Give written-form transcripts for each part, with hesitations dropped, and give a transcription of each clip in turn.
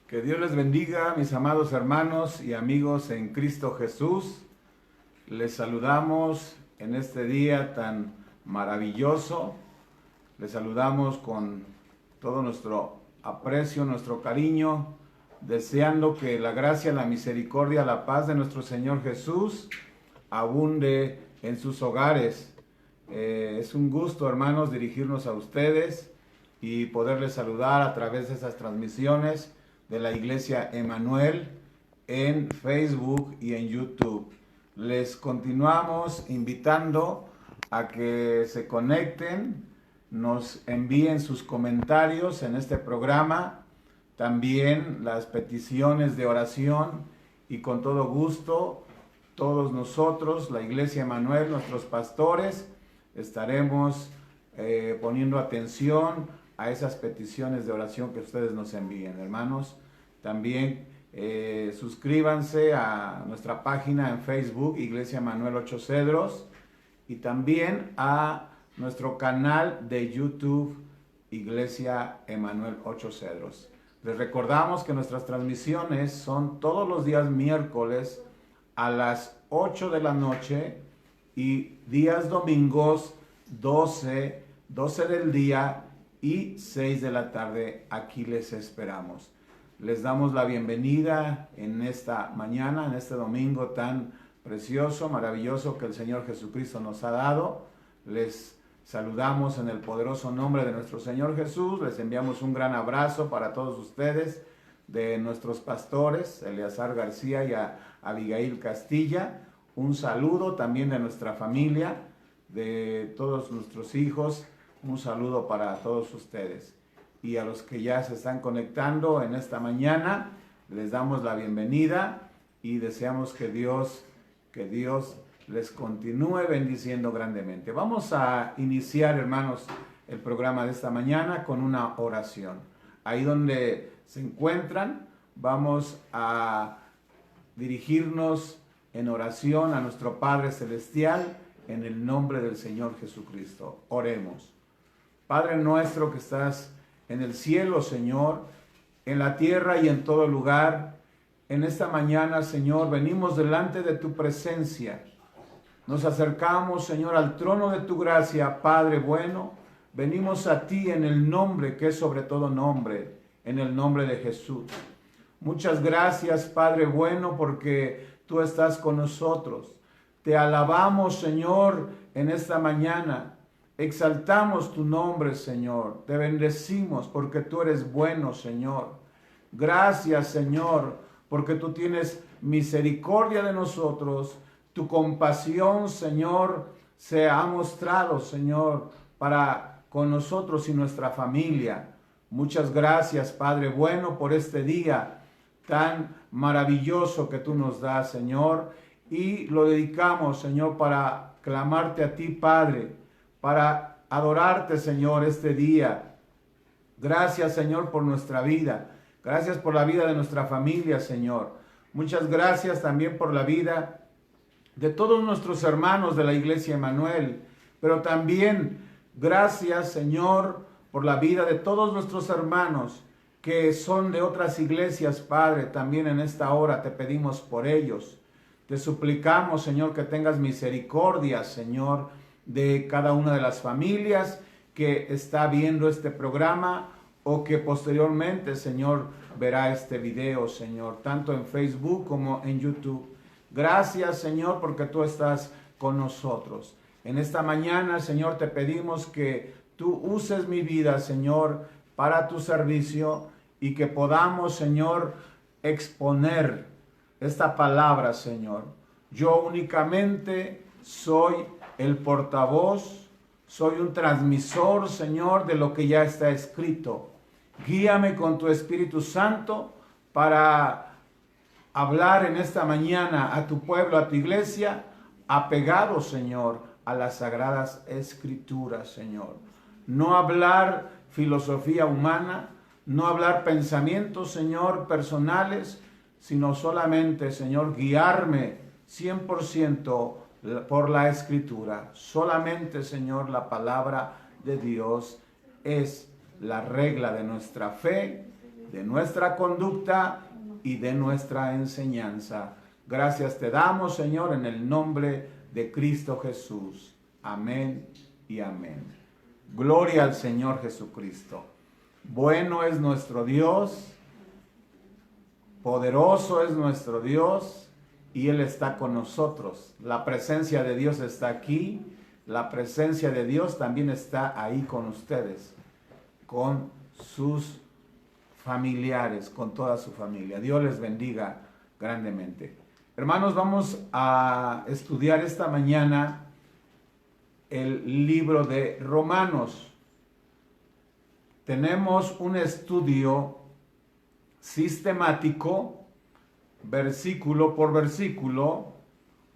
Que Dios les bendiga, mis amados hermanos y amigos en Cristo Jesús. Les saludamos en este día tan maravilloso. Les saludamos con todo nuestro aprecio, nuestro cariño, deseando que la gracia, la misericordia, la paz de nuestro Señor Jesús abunde en sus hogares. Es un gusto, hermanos, dirigirnos a ustedes y poderles saludar a través de esas transmisiones de la Iglesia Emanuel en Facebook y en YouTube. Les continuamos invitando a que se conecten, nos envíen sus comentarios en este programa, también las peticiones de oración, y con todo gusto todos nosotros, la Iglesia Emanuel, nuestros pastores, estaremos poniendo atención a esas peticiones de oración que ustedes nos envíen, hermanos. También suscríbanse a nuestra página en Facebook, Iglesia Emanuel Ocho Cedros, y también a nuestro canal de YouTube, Iglesia Emanuel Ocho Cedros. Les recordamos que nuestras transmisiones son todos los días miércoles a las 8 de la noche y días domingos 12 del día y 6 de la tarde. Aquí les esperamos. Les damos la bienvenida en esta mañana, en este domingo tan precioso, maravilloso que el Señor Jesucristo nos ha dado. Les saludamos en el poderoso nombre de nuestro Señor Jesús. Les enviamos un gran abrazo para todos ustedes, de nuestros pastores, Eleazar García y a Abigail Castilla. Un saludo también de nuestra familia, de todos nuestros hijos. Un saludo para todos ustedes. Y a los que ya se están conectando en esta mañana, les damos la bienvenida y deseamos que Dios les continúe bendiciendo grandemente. Vamos a iniciar, hermanos, el programa de esta mañana con una oración. Ahí donde se encuentran, vamos a dirigirnos en oración a nuestro Padre Celestial en el nombre del Señor Jesucristo. Oremos. Padre nuestro que estás en el cielo, Señor, en la tierra y en todo lugar, en esta mañana, Señor, venimos delante de tu presencia. Nos acercamos, Señor, al trono de tu gracia, Padre bueno. Venimos a ti en el nombre que es sobre todo nombre, en el nombre de Jesús. Muchas gracias, Padre bueno, porque tú estás con nosotros. Te alabamos, Señor, en esta mañana. Exaltamos tu nombre, Señor. Te bendecimos porque tú eres bueno, Señor. Gracias, Señor, porque tú tienes misericordia de nosotros. Tu compasión, Señor, se ha mostrado, Señor, para con nosotros y nuestra familia. Muchas gracias, Padre bueno, por este día tan maravilloso que tú nos das, Señor. Y lo dedicamos, Señor, para clamarte a ti, Padre, para adorarte, Señor, este día. Gracias, Señor, por nuestra vida. Gracias por la vida de nuestra familia, Señor. Muchas gracias también por la vida de todos nuestros hermanos de la Iglesia Emanuel. Pero también gracias, Señor, por la vida de todos nuestros hermanos que son de otras iglesias, Padre. También en esta hora te pedimos por ellos. Te suplicamos, Señor, que tengas misericordia, Señor, de cada una de las familias que está viendo este programa o que posteriormente, Señor, verá este video, Señor, tanto en Facebook como en YouTube. Gracias, Señor, porque tú estás con nosotros. En esta mañana, Señor, te pedimos que tú uses mi vida, Señor, para tu servicio y que podamos, Señor, exponer esta palabra, Señor. Yo únicamente soy el portavoz, soy un transmisor, Señor, de lo que ya está escrito. Guíame con tu Espíritu Santo para hablar en esta mañana a tu pueblo, a tu iglesia, apegado, Señor, a las sagradas escrituras, Señor. No hablar filosofía humana, no hablar pensamientos, Señor, personales, sino solamente, Señor, guiarme 100% por la Escritura. Solamente, Señor, la palabra de Dios es la regla de nuestra fe de nuestra conducta y de nuestra enseñanza. Gracias te damos, Señor, en el nombre de Cristo Jesús. Amén y amén. Gloria al Señor Jesucristo. Bueno es nuestro Dios, poderoso es nuestro Dios, y Él está con nosotros. La presencia de Dios está aquí. La presencia de Dios también está ahí con ustedes, con sus familiares, con toda su familia. Dios les bendiga grandemente. Hermanos, vamos a estudiar esta mañana el libro de Romanos. Tenemos un estudio sistemático, versículo por versículo,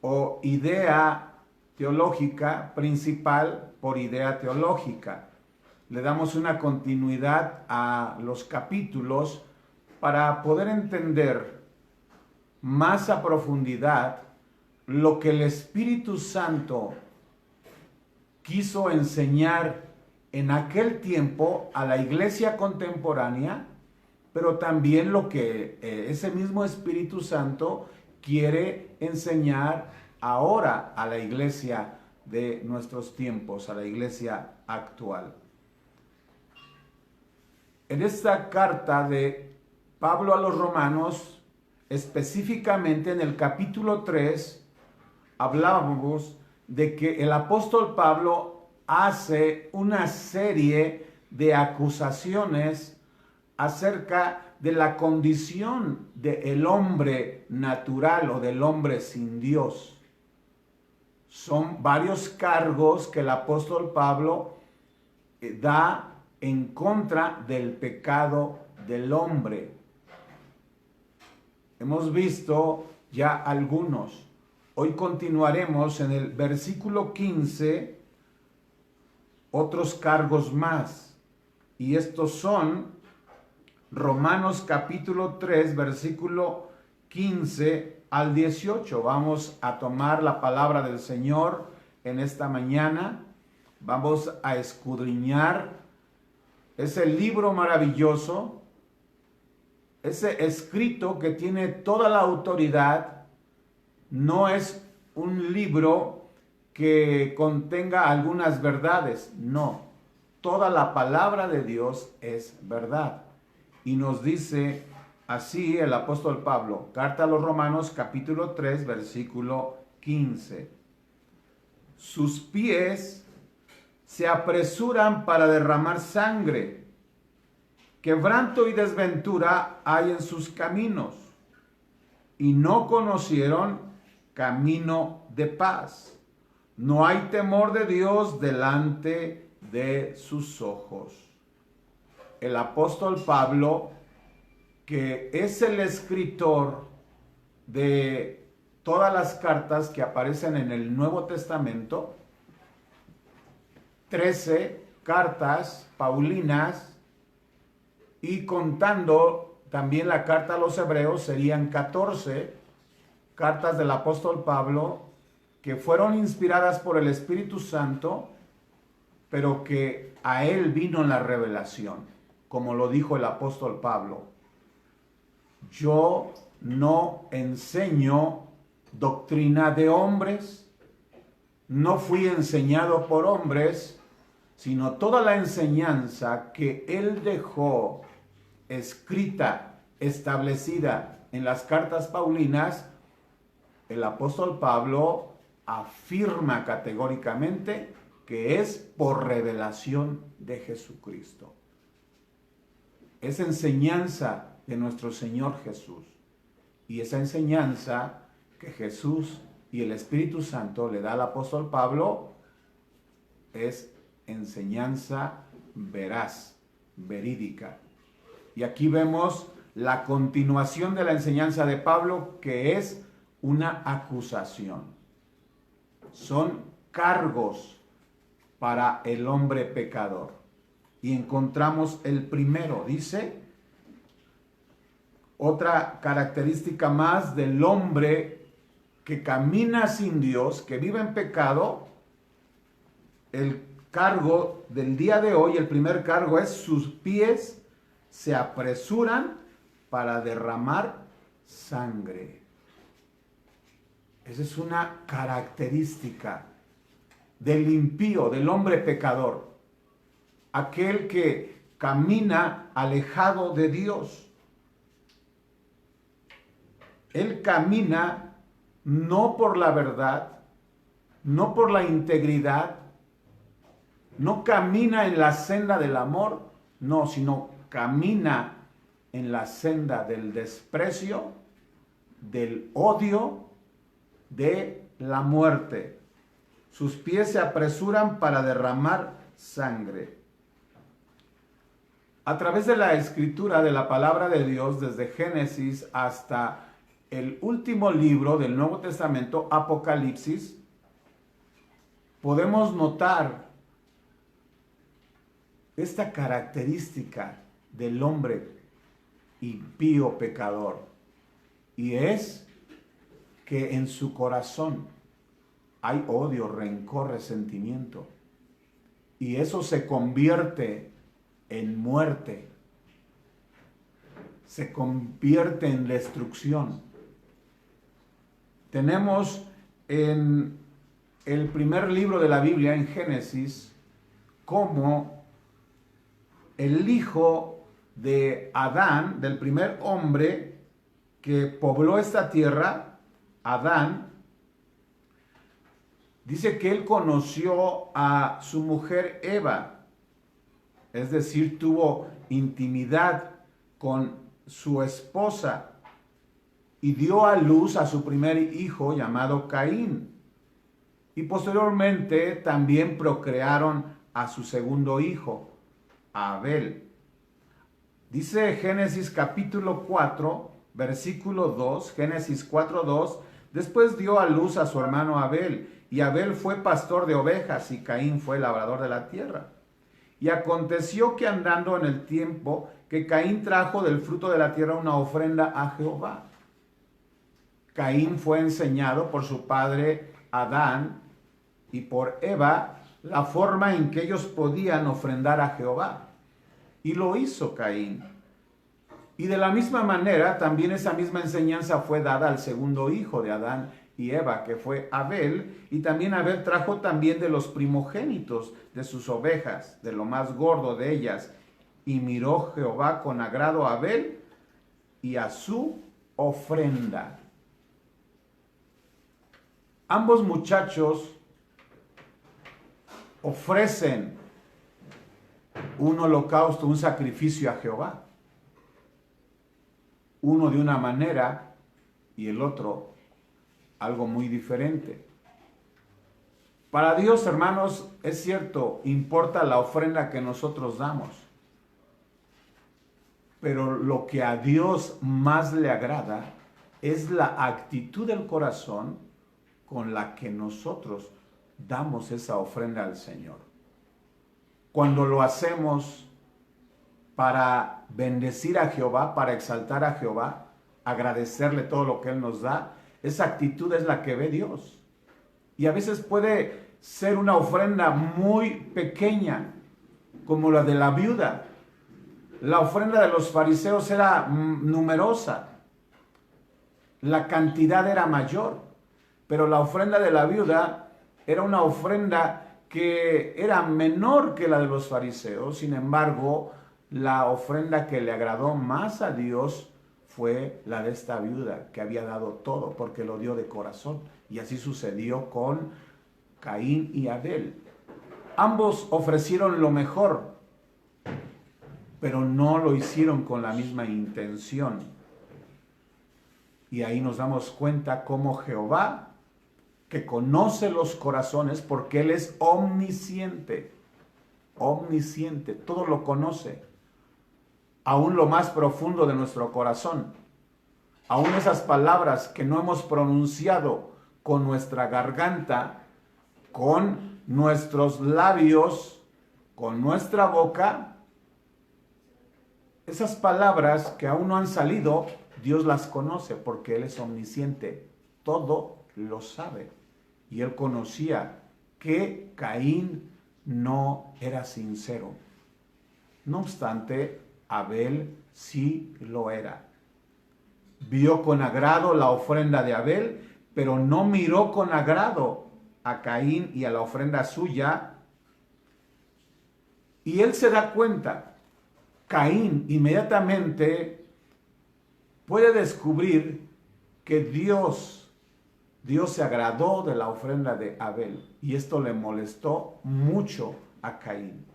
o idea teológica principal por idea teológica. Le damos una continuidad a los capítulos para poder entender más a profundidad lo que el Espíritu Santo quiso enseñar en aquel tiempo a la iglesia contemporánea, pero también lo que ese mismo Espíritu Santo quiere enseñar ahora a la iglesia de nuestros tiempos, a la iglesia actual. En esta carta de Pablo a los Romanos, específicamente en el capítulo 3, hablábamos de que el apóstol Pablo hace una serie de acusaciones acerca de la condición del hombre natural o del hombre sin Dios. Son varios cargos que el apóstol Pablo da en contra del pecado del hombre. Hemos visto ya algunos. Hoy continuaremos en el versículo 15, otros cargos más. Y estos son Romanos capítulo 3, versículo 15 al 18. Vamos a tomar la palabra del Señor en esta mañana. Vamos a escudriñar ese libro maravilloso, ese escrito que tiene toda la autoridad. No es un libro que contenga algunas verdades, no. Toda la palabra de Dios es verdad. Y nos dice así el apóstol Pablo, carta a los Romanos capítulo 3, versículo 15. Sus pies se apresuran para derramar sangre. Quebranto y desventura hay en sus caminos, y no conocieron camino de paz. No hay temor de Dios delante de sus ojos. El apóstol Pablo, que es el escritor de todas las cartas que aparecen en el Nuevo Testamento, 13 cartas paulinas, y contando también la carta a los hebreos, serían 14 cartas del apóstol Pablo que fueron inspiradas por el Espíritu Santo, pero que a él vino la revelación, como lo dijo el apóstol Pablo. Yo no enseño doctrina de hombres, no fui enseñado por hombres, sino toda la enseñanza que él dejó escrita, establecida en las cartas paulinas, el apóstol Pablo afirma categóricamente que es por revelación de Jesucristo. Es enseñanza de nuestro Señor Jesús. Y esa enseñanza que Jesús y el Espíritu Santo le da al apóstol Pablo es enseñanza veraz, verídica. Y aquí vemos la continuación de la enseñanza de Pablo, que es una acusación. Son cargos para el hombre pecador. Y encontramos el primero, dice, otra característica más del hombre que camina sin Dios, que vive en pecado. El cargo del día de hoy, el primer cargo es: sus pies se apresuran para derramar sangre. Esa es una característica del impío, del hombre pecador, aquel que camina alejado de Dios. Él camina no por la verdad, no por la integridad, no camina en la senda del amor, no, sino camina en la senda del desprecio, del odio, de la muerte. Sus pies se apresuran para derramar sangre. A través de la escritura de la palabra de Dios, desde Génesis hasta el último libro del Nuevo Testamento, Apocalipsis, podemos notar esta característica del hombre impío pecador, y es que en su corazón hay odio, rencor, resentimiento, y eso se convierte en muerte, se convierte en destrucción. Tenemos en el primer libro de la Biblia, en Génesis, cómo el hijo de Adán, del primer hombre que pobló esta tierra, Adán, dice que él conoció a su mujer Eva, es decir, tuvo intimidad con su esposa y dio a luz a su primer hijo llamado Caín. Y posteriormente también procrearon a su segundo hijo, a Abel. Dice Génesis capítulo 4, versículo 2, Génesis 4:2, después dio a luz a su hermano Abel, y Abel fue pastor de ovejas y Caín fue labrador de la tierra. Y aconteció que andando en el tiempo, que Caín trajo del fruto de la tierra una ofrenda a Jehová. Caín fue enseñado por su padre Adán y por Eva la forma en que ellos podían ofrendar a Jehová. Y lo hizo Caín. Y de la misma manera, también esa misma enseñanza fue dada al segundo hijo de Adán y Eva, que fue Abel. Y también Abel trajo también de los primogénitos de sus ovejas, de lo más gordo de ellas. Y miró Jehová con agrado a Abel y a su ofrenda. Ambos muchachos ofrecen un holocausto, un sacrificio a Jehová. Uno de una manera y el otro algo muy diferente. Para Dios, hermanos, es cierto, importa la ofrenda que nosotros damos. Pero lo que a Dios más le agrada es la actitud del corazón con la que nosotros damos esa ofrenda al Señor. Cuando lo hacemos para bendecir a Jehová, para exaltar a Jehová, agradecerle todo lo que Él nos da, esa actitud es la que ve Dios. Y a veces puede ser una ofrenda muy pequeña, como la de la viuda. La ofrenda de los fariseos era numerosa, la cantidad era mayor, pero la ofrenda de la viuda era una ofrenda que era menor que la de los fariseos. Sin embargo, la ofrenda que le agradó más a Dios fue la de esta viuda, que había dado todo porque lo dio de corazón. Y así sucedió con Caín y Abel. Ambos ofrecieron lo mejor, pero no lo hicieron con la misma intención. Y ahí nos damos cuenta cómo Jehová, que conoce los corazones, porque Él es omnisciente, omnisciente, todo lo conoce, aún lo más profundo de nuestro corazón, aún esas palabras que no hemos pronunciado con nuestra garganta, con nuestros labios, con nuestra boca, esas palabras que aún no han salido, Dios las conoce porque Él es omnisciente, todo lo sabe. Y Él conocía que Caín no era sincero. No obstante, Abel sí lo era. Vio con agrado la ofrenda de Abel, pero no miró con agrado a Caín y a la ofrenda suya. Y él se da cuenta, Caín inmediatamente puede descubrir que Dios se agradó de la ofrenda de Abel. Y esto le molestó mucho a Caín.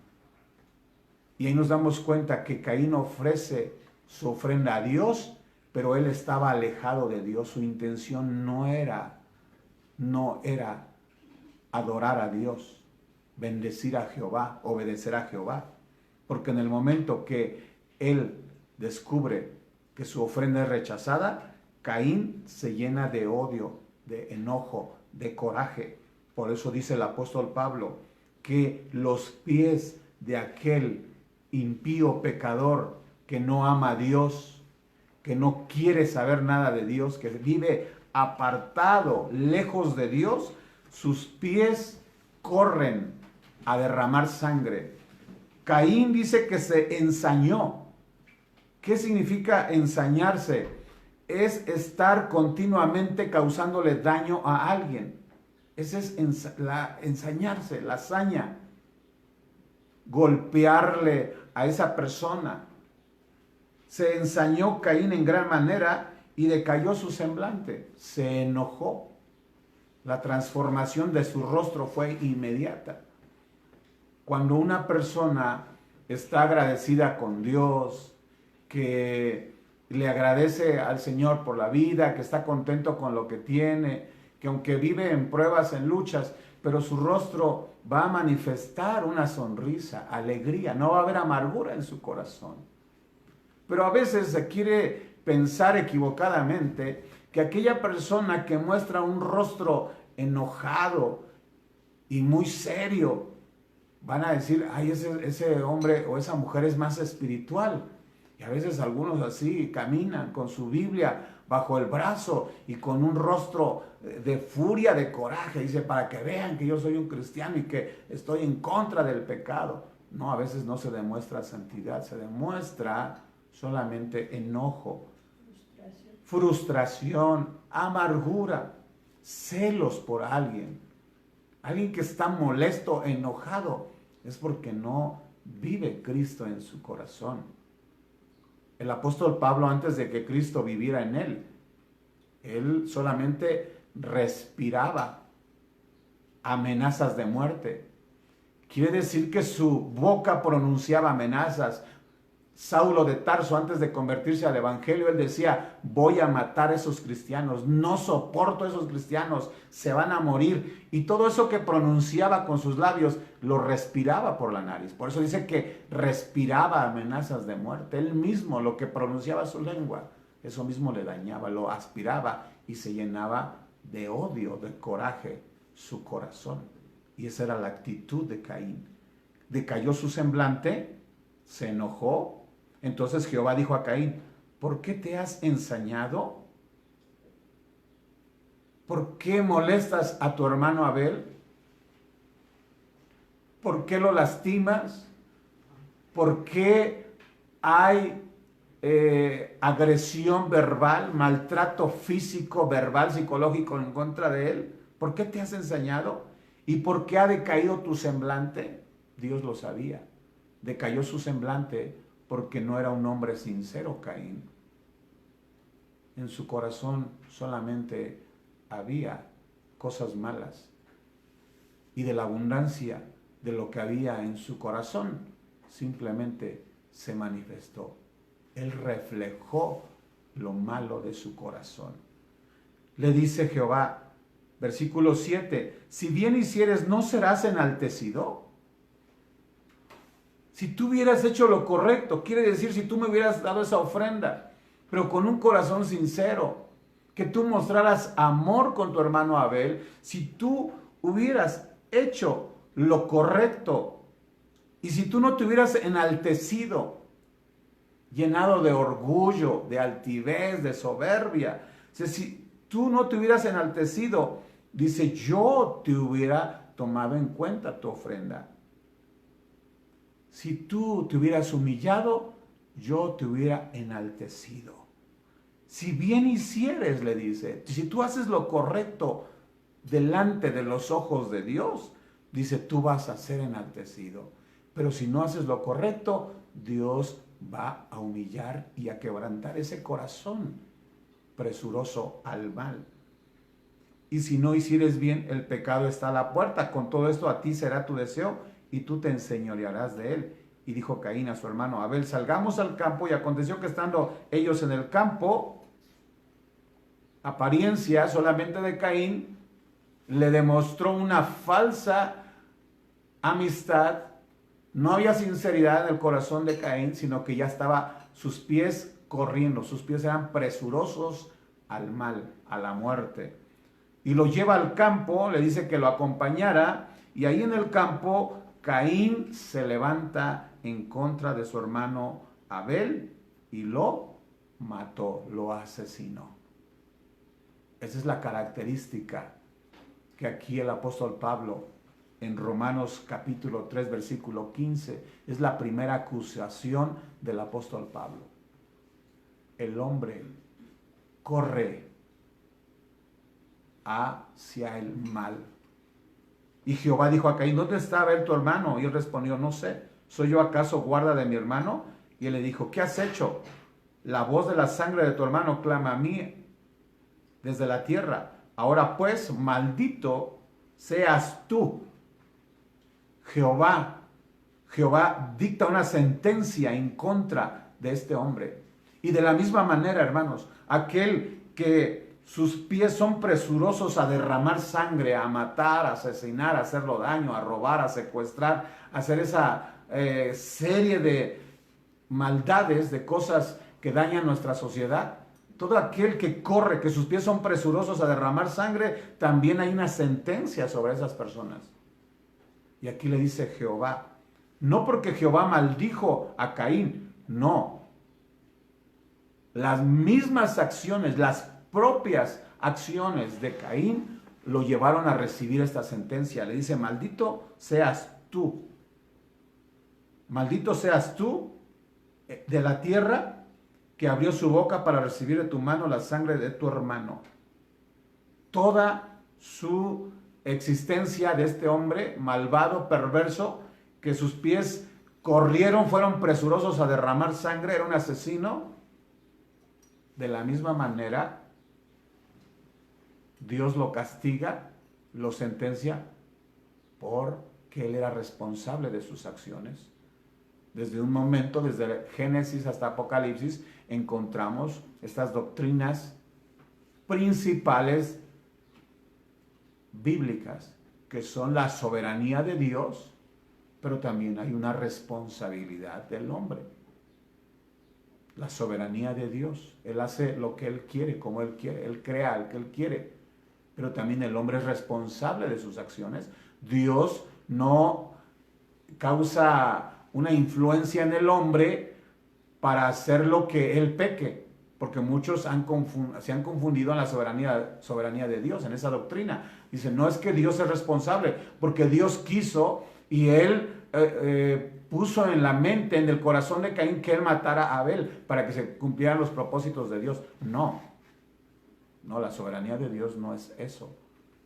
Y ahí nos damos cuenta que Caín ofrece su ofrenda a Dios, pero él estaba alejado de Dios. Su intención no era adorar a Dios, bendecir a Jehová, obedecer a Jehová. Porque en el momento que él descubre que su ofrenda es rechazada, Caín se llena de odio, de enojo, de coraje. Por eso dice el apóstol Pablo que los pies de aquel impío pecador que no ama a Dios, que no quiere saber nada de Dios, que vive apartado, lejos de Dios, sus pies corren a derramar sangre. Caín dice que se ensañó. ¿Qué significa ensañarse? Es estar continuamente causándole daño a alguien. Ese es ensañarse, la hazaña. Golpearle a esa persona. Se ensañó Caín en gran manera y decayó su semblante. Se enojó. La transformación de su rostro fue inmediata. Cuando una persona está agradecida con Dios, que le agradece al Señor por la vida, que está contento con lo que tiene, que aunque vive en pruebas, en luchas, pero su rostro va a manifestar una sonrisa, alegría, no va a haber amargura en su corazón. Pero a veces se quiere pensar equivocadamente que aquella persona que muestra un rostro enojado y muy serio, van a decir, ay, ese hombre o esa mujer es más espiritual. Y a veces algunos así caminan con su Biblia bajo el brazo y con un rostro de furia, de coraje. Dice, para que vean que yo soy un cristiano y que estoy en contra del pecado. No, a veces no se demuestra santidad, se demuestra solamente enojo, frustración, amargura, celos por alguien. Alguien que está molesto, enojado, es porque no vive Cristo en su corazón. El apóstol Pablo, antes de que Cristo viviera en él solamente respiraba amenazas de muerte. Quiere decir que su boca pronunciaba amenazas. Saulo de Tarso, antes de convertirse al evangelio, él decía, voy a matar a esos cristianos, no soporto a esos cristianos, se van a morir. Y todo eso que pronunciaba con sus labios, lo respiraba por la nariz. Por eso dice que respiraba amenazas de muerte. Él mismo, lo que pronunciaba su lengua, eso mismo le dañaba, lo aspiraba y se llenaba de odio, de coraje, su corazón. Y esa era la actitud de Caín. Decayó su semblante, se enojó. Entonces Jehová dijo a Caín, ¿por qué te has ensañado? ¿Por qué molestas a tu hermano Abel? ¿Por qué lo lastimas? ¿Por qué hay agresión verbal, maltrato físico, verbal, psicológico en contra de él? ¿Por qué te has ensañado? ¿Y por qué ha decaído tu semblante? Dios lo sabía. Decayó su semblante porque no era un hombre sincero, Caín. En su corazón solamente había cosas malas. Y de la abundancia de lo que había en su corazón, simplemente se manifestó. Él reflejó lo malo de su corazón. Le dice Jehová, versículo 7, si bien hicieres, ¿no serás enaltecido? Si tú hubieras hecho lo correcto, quiere decir si tú me hubieras dado esa ofrenda, pero con un corazón sincero, que tú mostraras amor con tu hermano Abel, si tú hubieras hecho lo correcto y si tú no te hubieras enaltecido, llenado de orgullo, de altivez, de soberbia, si tú no te hubieras enaltecido, dice, yo te hubiera tomado en cuenta tu ofrenda. Si tú te hubieras humillado, yo te hubiera enaltecido. Si bien hicieres, le dice, si tú haces lo correcto delante de los ojos de Dios, dice, tú vas a ser enaltecido. Pero si no haces lo correcto, Dios va a humillar y a quebrantar ese corazón presuroso al mal. Y si no hicieres bien, el pecado está a la puerta. Con todo esto a ti será tu deseo y tú te enseñorearás de él. Y dijo Caín a su hermano Abel, salgamos al campo. Y aconteció que estando ellos en el campo, apariencia solamente de Caín, le demostró una falsa amistad. No había sinceridad en el corazón de Caín, sino que ya estaba sus pies corriendo, sus pies eran presurosos al mal, a la muerte. Y lo lleva al campo, le dice que lo acompañara, y ahí en el campo Caín se levanta en contra de su hermano Abel y lo mató, lo asesinó. Esa es la característica que aquí el apóstol Pablo en Romanos capítulo 3 versículo 15 es la primera acusación del apóstol Pablo. El hombre corre hacia el mal. Y Jehová dijo a Caín, ¿dónde está Abel tu hermano? Y él respondió, no sé, ¿soy yo acaso guarda de mi hermano? Y él le dijo, ¿qué has hecho? La voz de la sangre de tu hermano clama a mí desde la tierra. Ahora pues, maldito seas tú. Jehová dicta una sentencia en contra de este hombre. Y de la misma manera, hermanos, aquel que sus pies son presurosos a derramar sangre, a matar, a asesinar, a hacerlo daño, a robar, a secuestrar, a hacer esa serie de maldades, de cosas que dañan nuestra sociedad. Todo aquel que corre, que sus pies son presurosos a derramar sangre, también hay una sentencia sobre esas personas. Y aquí le dice Jehová, no porque Jehová maldijo a Caín, no. Las mismas acciones, las propias acciones de Caín lo llevaron a recibir esta sentencia. Le dice, maldito seas tú. Maldito seas tú de la tierra que abrió su boca para recibir de tu mano la sangre de tu hermano. Toda su existencia de este hombre malvado, perverso, que sus pies corrieron, fueron presurosos a derramar sangre, era un asesino. De la misma manera, Dios lo castiga, lo sentencia, porque él era responsable de sus acciones. Desde un momento, desde Génesis hasta Apocalipsis, encontramos estas doctrinas principales bíblicas, que son la soberanía de Dios, pero también hay una responsabilidad del hombre. La soberanía de Dios, Él hace lo que Él quiere, como Él quiere, Él crea lo que Él quiere, pero también el hombre es responsable de sus acciones. Dios no causa una influencia en el hombre para hacer lo que Él peque, porque muchos se han confundido en la soberanía de Dios, en esa doctrina. Dicen, no es que Dios es responsable, porque Dios quiso y Él puso en la mente, en el corazón de Caín, que él matara a Abel para que se cumplieran los propósitos de Dios. No, la soberanía de Dios no es eso.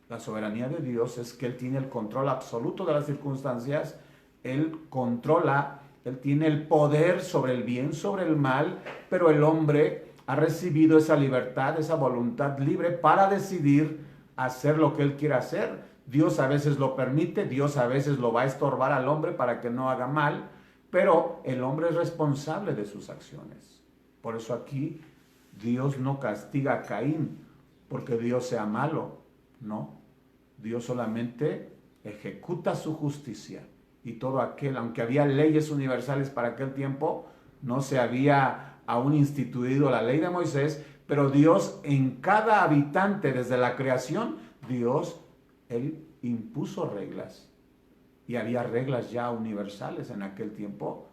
La soberanía de Dios es que Él tiene el control absoluto de las circunstancias, Él controla, Él tiene el poder sobre el bien, sobre el mal, pero el hombre ha recibido esa libertad, esa voluntad libre para decidir hacer lo que Él quiere hacer. Dios a veces lo permite, Dios a veces lo va a estorbar al hombre para que no haga mal, pero el hombre es responsable de sus acciones. Por eso aquí Dios no castiga a Caín porque Dios sea malo, no. Dios solamente ejecuta su justicia y todo aquel, aunque había leyes universales para aquel tiempo, no se había aún instituido la ley de Moisés, pero Dios en cada habitante desde la creación, Dios Él impuso reglas y había reglas ya universales en aquel tiempo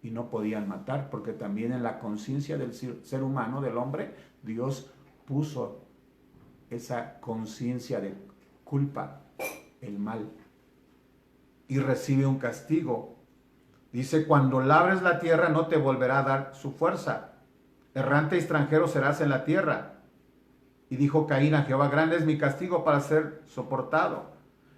y no podían matar porque también en la conciencia del ser humano, del hombre, Dios puso esa conciencia de culpa, el mal, y recibe un castigo Dice, cuando labres la tierra no te volverá a dar su fuerza. Errante y extranjero serás en la tierra. Y dijo Caín a Jehová, grande es mi castigo para ser soportado.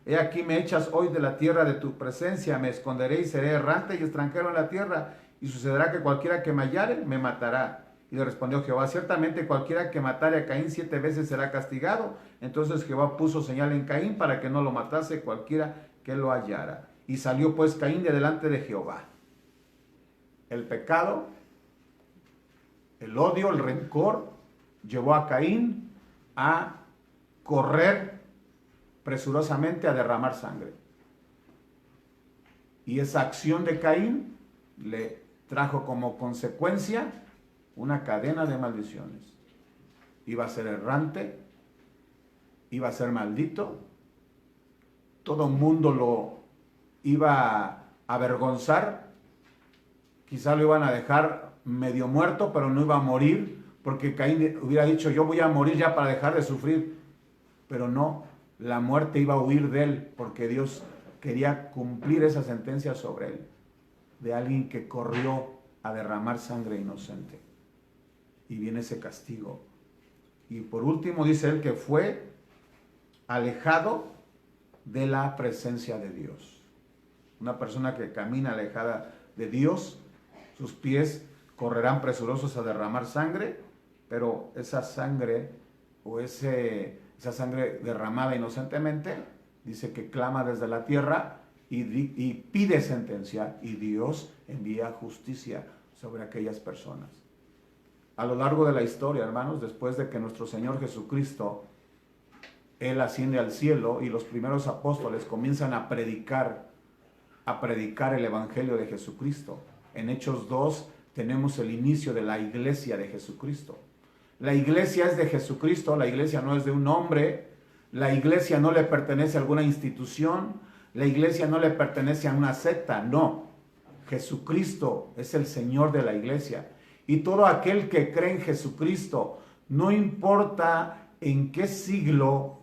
He aquí me echas hoy de la tierra de tu presencia, me esconderé y seré errante y extranjero en la tierra. Y sucederá que cualquiera que me hallare me matará. Y le respondió Jehová, ciertamente cualquiera que matare a Caín 7 veces será castigado. Entonces Jehová puso señal en Caín para que no lo matase cualquiera que lo hallara. Y salió pues Caín de delante de Jehová. El pecado, el odio, el rencor, llevó a Caín a correr presurosamente a derramar sangre. Y esa acción de Caín le trajo como consecuencia una cadena de maldiciones. Iba a ser errante, iba a ser maldito, todo el mundo lo iba a avergonzar, quizá lo iban a dejar medio muerto, pero no iba a morir, porque Caín hubiera dicho, yo voy a morir ya para dejar de sufrir, pero no, la muerte iba a huir de él, porque Dios quería cumplir esa sentencia sobre él, de alguien que corrió a derramar sangre inocente. Y viene ese castigo. Y por último dice él que fue alejado de la presencia de Dios. Una persona que camina alejada de Dios, sus pies correrán presurosos a derramar sangre, pero esa sangre o esa sangre derramada inocentemente, dice que clama desde la tierra y pide sentencia, y Dios envía justicia sobre aquellas personas. A lo largo de la historia, hermanos, después de que nuestro Señor Jesucristo, Él asciende al cielo y los primeros apóstoles comienzan a predicar el Evangelio de Jesucristo. En Hechos 2 tenemos el inicio de la iglesia de Jesucristo. La iglesia es de Jesucristo, la iglesia no es de un hombre, la iglesia no le pertenece a alguna institución, la iglesia no le pertenece a una secta, no. Jesucristo es el Señor de la iglesia. Y todo aquel que cree en Jesucristo, no importa en qué siglo,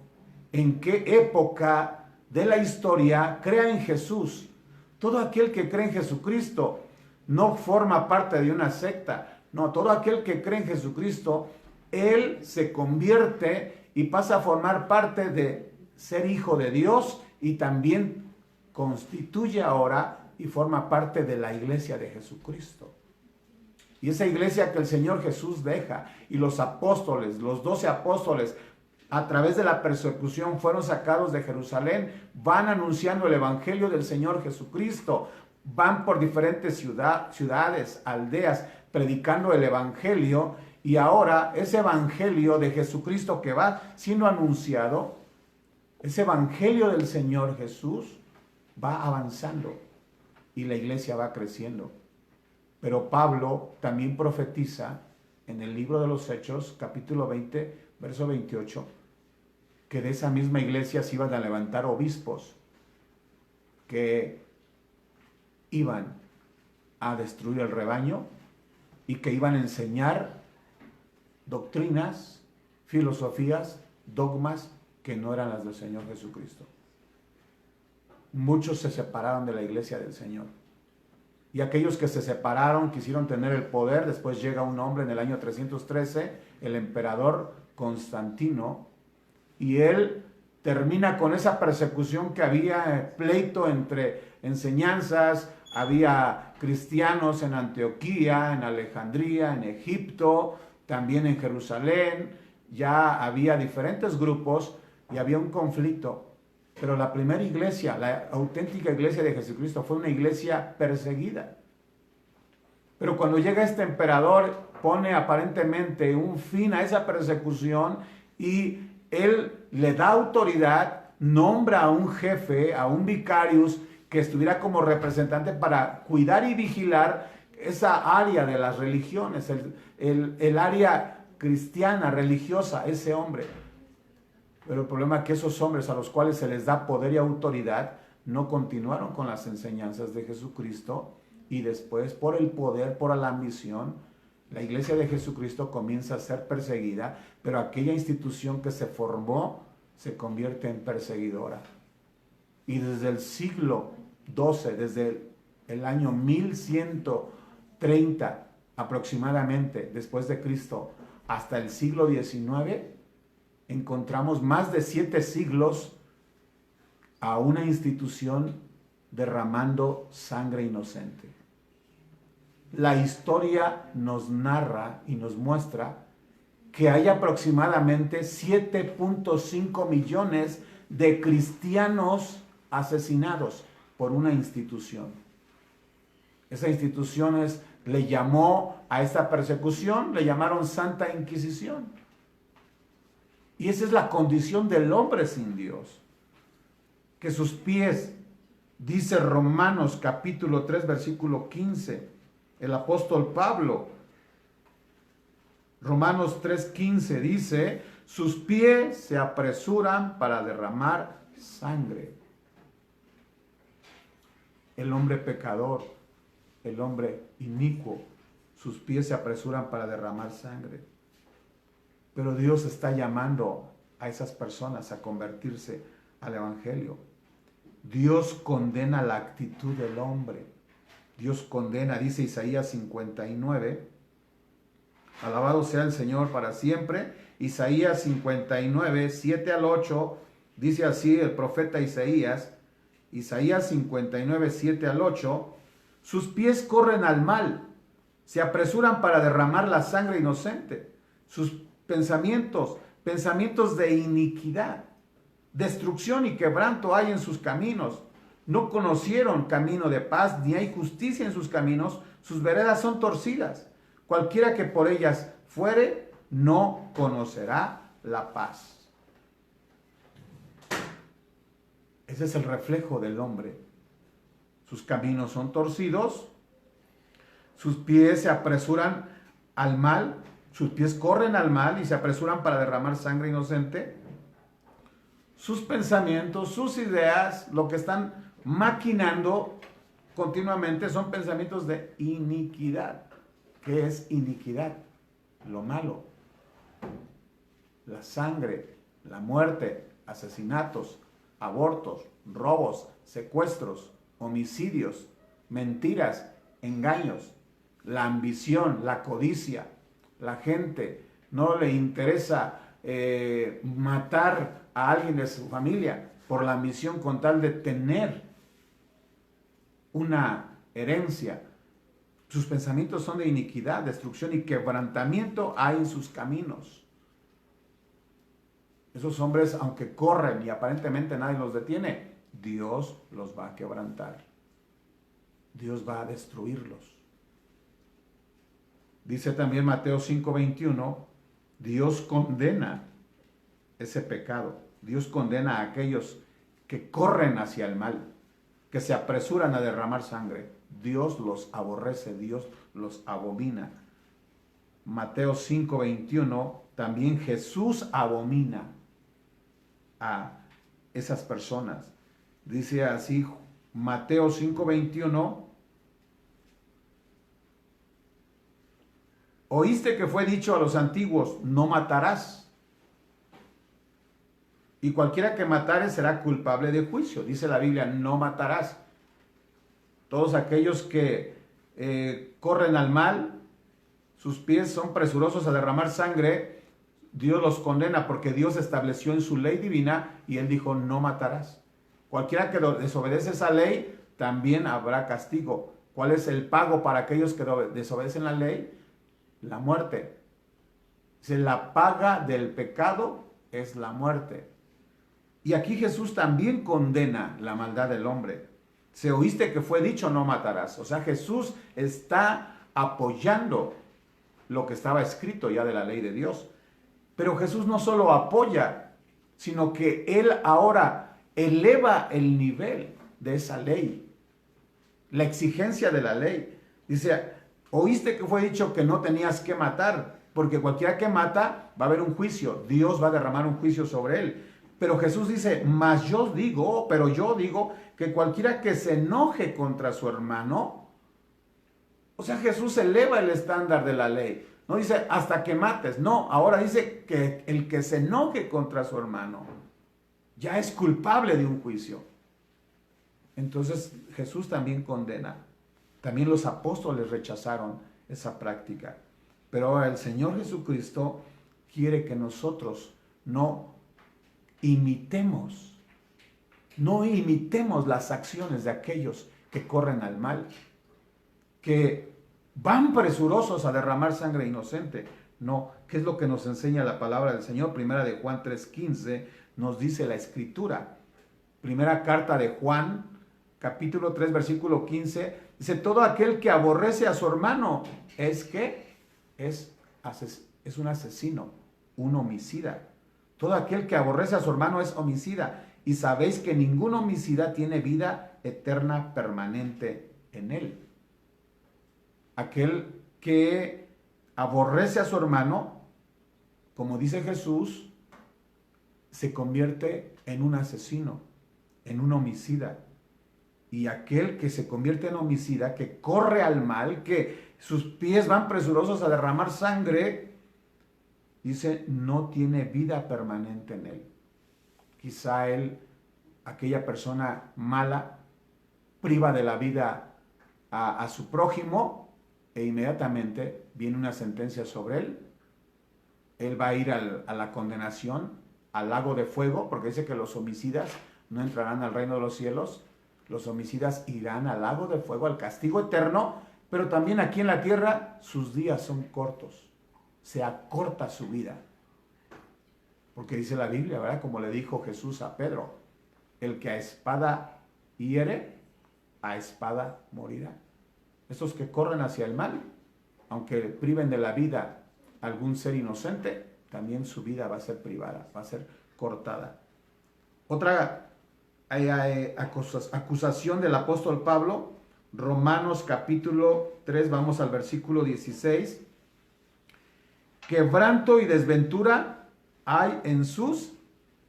en qué época de la historia, crea en Jesús. Todo aquel que cree en Jesucristo no forma parte de una secta. No, todo aquel que cree en Jesucristo, él se convierte y pasa a formar parte de ser hijo de Dios, y también constituye ahora y forma parte de la iglesia de Jesucristo. Y esa iglesia que el Señor Jesús deja, y los apóstoles, los 12 apóstoles, a través de la persecución fueron sacados de Jerusalén, van anunciando el Evangelio del Señor Jesucristo, van por diferentes ciudades, aldeas, predicando el Evangelio, y ahora ese Evangelio de Jesucristo que va siendo anunciado, ese Evangelio del Señor Jesús va avanzando y la iglesia va creciendo. Pero Pablo también profetiza en el libro de los Hechos, capítulo 20, verso 28, que de esa misma iglesia se iban a levantar obispos que iban a destruir el rebaño y que iban a enseñar doctrinas, filosofías, dogmas que no eran las del Señor Jesucristo. Muchos se separaron de la iglesia del Señor. Y aquellos que se separaron quisieron tener el poder. Después llega un hombre en el año 313, el emperador Constantino, y él termina con esa persecución que había, pleito entre enseñanzas. Había cristianos en Antioquía, en Alejandría, en Egipto, también en Jerusalén. Ya había diferentes grupos y había un conflicto. Pero la primera iglesia, la auténtica iglesia de Jesucristo, fue una iglesia perseguida. Pero cuando llega este emperador, pone aparentemente un fin a esa persecución, y él le da autoridad, nombra a un jefe, a un vicarius, que estuviera como representante para cuidar y vigilar esa área de las religiones, el área cristiana, religiosa, ese hombre. Pero el problema es que esos hombres a los cuales se les da poder y autoridad no continuaron con las enseñanzas de Jesucristo, y después, por el poder, por la ambición, la iglesia de Jesucristo comienza a ser perseguida, pero aquella institución que se formó se convierte en perseguidora. Y desde el siglo XII, desde el año 1130 aproximadamente después de Cristo hasta el siglo XIX, encontramos más de 7 siglos a una institución derramando sangre inocente. La historia nos narra y nos muestra que hay aproximadamente 7.5 millones de cristianos asesinados por una institución. Esa institución le llamó a esta persecución, le llamaron Santa Inquisición. Y esa es la condición del hombre sin Dios. Que sus pies, dice Romanos capítulo 3, versículo 15, el apóstol Pablo, Romanos 3:15 dice, sus pies se apresuran para derramar sangre. El hombre pecador, el hombre inicuo, sus pies se apresuran para derramar sangre. Pero Dios está llamando a esas personas a convertirse al Evangelio. Dios condena la actitud del hombre. Dios condena, dice Isaías 59, alabado sea el Señor para siempre. Isaías 59, 7 al 8, dice así el profeta Isaías 59, 7 al 8, sus pies corren al mal, se apresuran para derramar la sangre inocente. Sus pensamientos de iniquidad, destrucción y quebranto hay en sus caminos. No conocieron camino de paz, ni hay justicia en sus caminos, sus veredas son torcidas. Cualquiera que por ellas fuere, no conocerá la paz. Ese es el reflejo del hombre. Sus caminos son torcidos, sus pies se apresuran al mal, sus pies corren al mal y se apresuran para derramar sangre inocente. Sus pensamientos, sus ideas, lo que están maquinando continuamente son pensamientos de iniquidad. ¿Qué es iniquidad? Lo malo. La sangre, la muerte, asesinatos, abortos, robos, secuestros, homicidios, mentiras, engaños, la ambición, la codicia. La gente no le interesa matar a alguien de su familia por la ambición con tal de tener una herencia. Sus pensamientos son de iniquidad, destrucción y quebrantamiento hay en sus caminos. Esos hombres, aunque corren y aparentemente nadie los detiene, Dios los va a quebrantar. Dios va a destruirlos. Dice también Mateo 5:21, Dios condena ese pecado. Dios condena a aquellos que corren hacia el mal, que se apresuran a derramar sangre. Dios los aborrece, Dios los abomina. Mateo 5:21, también Jesús abomina a esas personas. Dice así Mateo 5:21, oíste que fue dicho a los antiguos, no matarás. Y cualquiera que matare será culpable de juicio. Dice la Biblia, no matarás. Todos aquellos que corren al mal, sus pies son presurosos a derramar sangre, Dios los condena porque Dios estableció en su ley divina y Él dijo, no matarás. Cualquiera que desobedece esa ley, también habrá castigo. ¿Cuál es el pago para aquellos que desobedecen la ley? La muerte. Dice, la paga del pecado es la muerte. Y aquí Jesús también condena la maldad del hombre. Se oíste que fue dicho, no matarás. O sea, Jesús está apoyando lo que estaba escrito ya de la ley de Dios. Pero Jesús no solo apoya, sino que Él ahora eleva el nivel de esa ley, la exigencia de la ley. Dice, oíste que fue dicho que no tenías que matar, porque cualquiera que mata va a haber un juicio, Dios va a derramar un juicio sobre él. Pero Jesús dice, yo digo que cualquiera que se enoje contra su hermano, o sea, Jesús eleva el estándar de la ley. No dice hasta que mates, no, ahora dice que el que se enoje contra su hermano ya es culpable de un juicio. Entonces Jesús también condena También los apóstoles rechazaron esa práctica. Pero el Señor Jesucristo quiere que nosotros no imitemos las acciones de aquellos que corren al mal, que van presurosos a derramar sangre inocente. No, ¿qué es lo que nos enseña la palabra del Señor? Primera de Juan 3:15 nos dice la Escritura. Primera carta de Juan, capítulo 3, versículo 15, dice, todo aquel que aborrece a su hermano es un asesino, un homicida. Todo aquel que aborrece a su hermano es homicida. Y sabéis que ningún homicida tiene vida eterna permanente en él. Aquel que aborrece a su hermano, como dice Jesús, se convierte en un asesino, en un homicida. Y aquel que se convierte en homicida, que corre al mal, que sus pies van presurosos a derramar sangre, dice, no tiene vida permanente en él. Quizá aquella persona mala, priva de la vida a su prójimo e inmediatamente viene una sentencia sobre él. Él va a ir a la condenación, al lago de fuego, porque dice que los homicidas no entrarán al reino de los cielos. Los homicidas irán al lago de fuego, al castigo eterno, pero también aquí en la tierra sus días son cortos. Se acorta su vida. Porque dice la Biblia, ¿verdad? Como le dijo Jesús a Pedro, el que a espada hiere, a espada morirá. Esos que corren hacia el mal, aunque priven de la vida a algún ser inocente, también su vida va a ser privada, va a ser cortada. Otra acusación del apóstol Pablo, Romanos capítulo 3, vamos al versículo 16. Quebranto y desventura hay en sus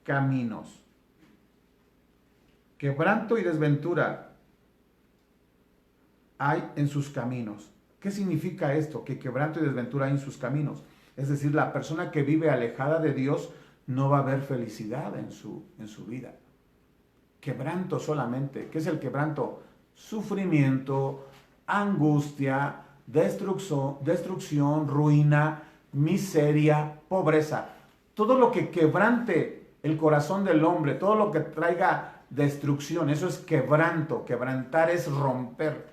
caminos. Quebranto y desventura hay en sus caminos. ¿Qué significa esto? Que quebranto y desventura hay en sus caminos. Es decir, la persona que vive alejada de Dios no va a ver felicidad en su vida. Quebranto solamente. ¿Qué es el quebranto? Sufrimiento, angustia, destrucción, ruina, miseria, pobreza. Todo lo que quebrante el corazón del hombre, todo lo que traiga destrucción, eso es quebranto. Quebrantar es romper.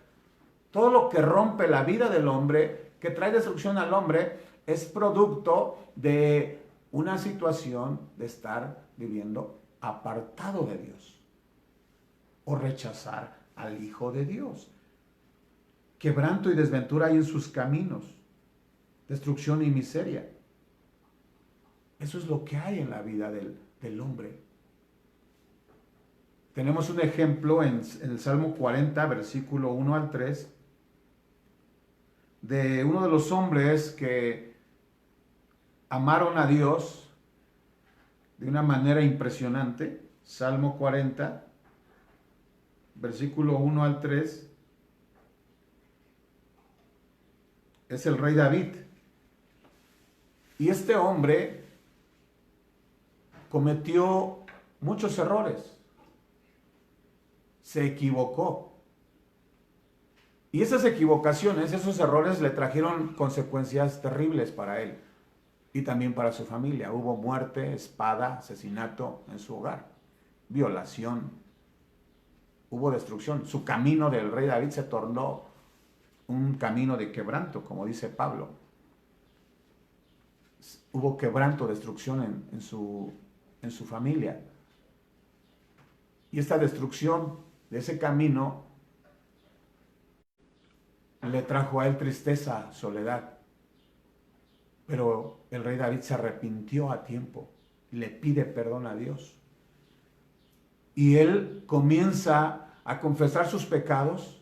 Todo lo que rompe la vida del hombre, que trae destrucción al hombre, es producto de una situación de estar viviendo apartado de Dios o rechazar al Hijo de Dios. Quebranto y desventura hay en sus caminos, destrucción y miseria. Eso es lo que hay en la vida del hombre. Tenemos un ejemplo en el Salmo 40, versículo 1 al 3, de uno de los hombres que amaron a Dios de una manera impresionante. Salmo 40, versículo 1 al 3, es el rey David. Y este hombre cometió muchos errores. Se equivocó. Y esas equivocaciones, esos errores le trajeron consecuencias terribles para él y también para su familia. Hubo muerte, espada, asesinato en su hogar, violación, hubo destrucción. Su camino del rey David se tornó un camino de quebranto, como dice Pablo. Hubo quebranto, destrucción en su familia. Y esta destrucción de ese camino le trajo a él tristeza, soledad. Pero el rey David se arrepintió a tiempo, le pide perdón a Dios. Y él comienza a confesar sus pecados.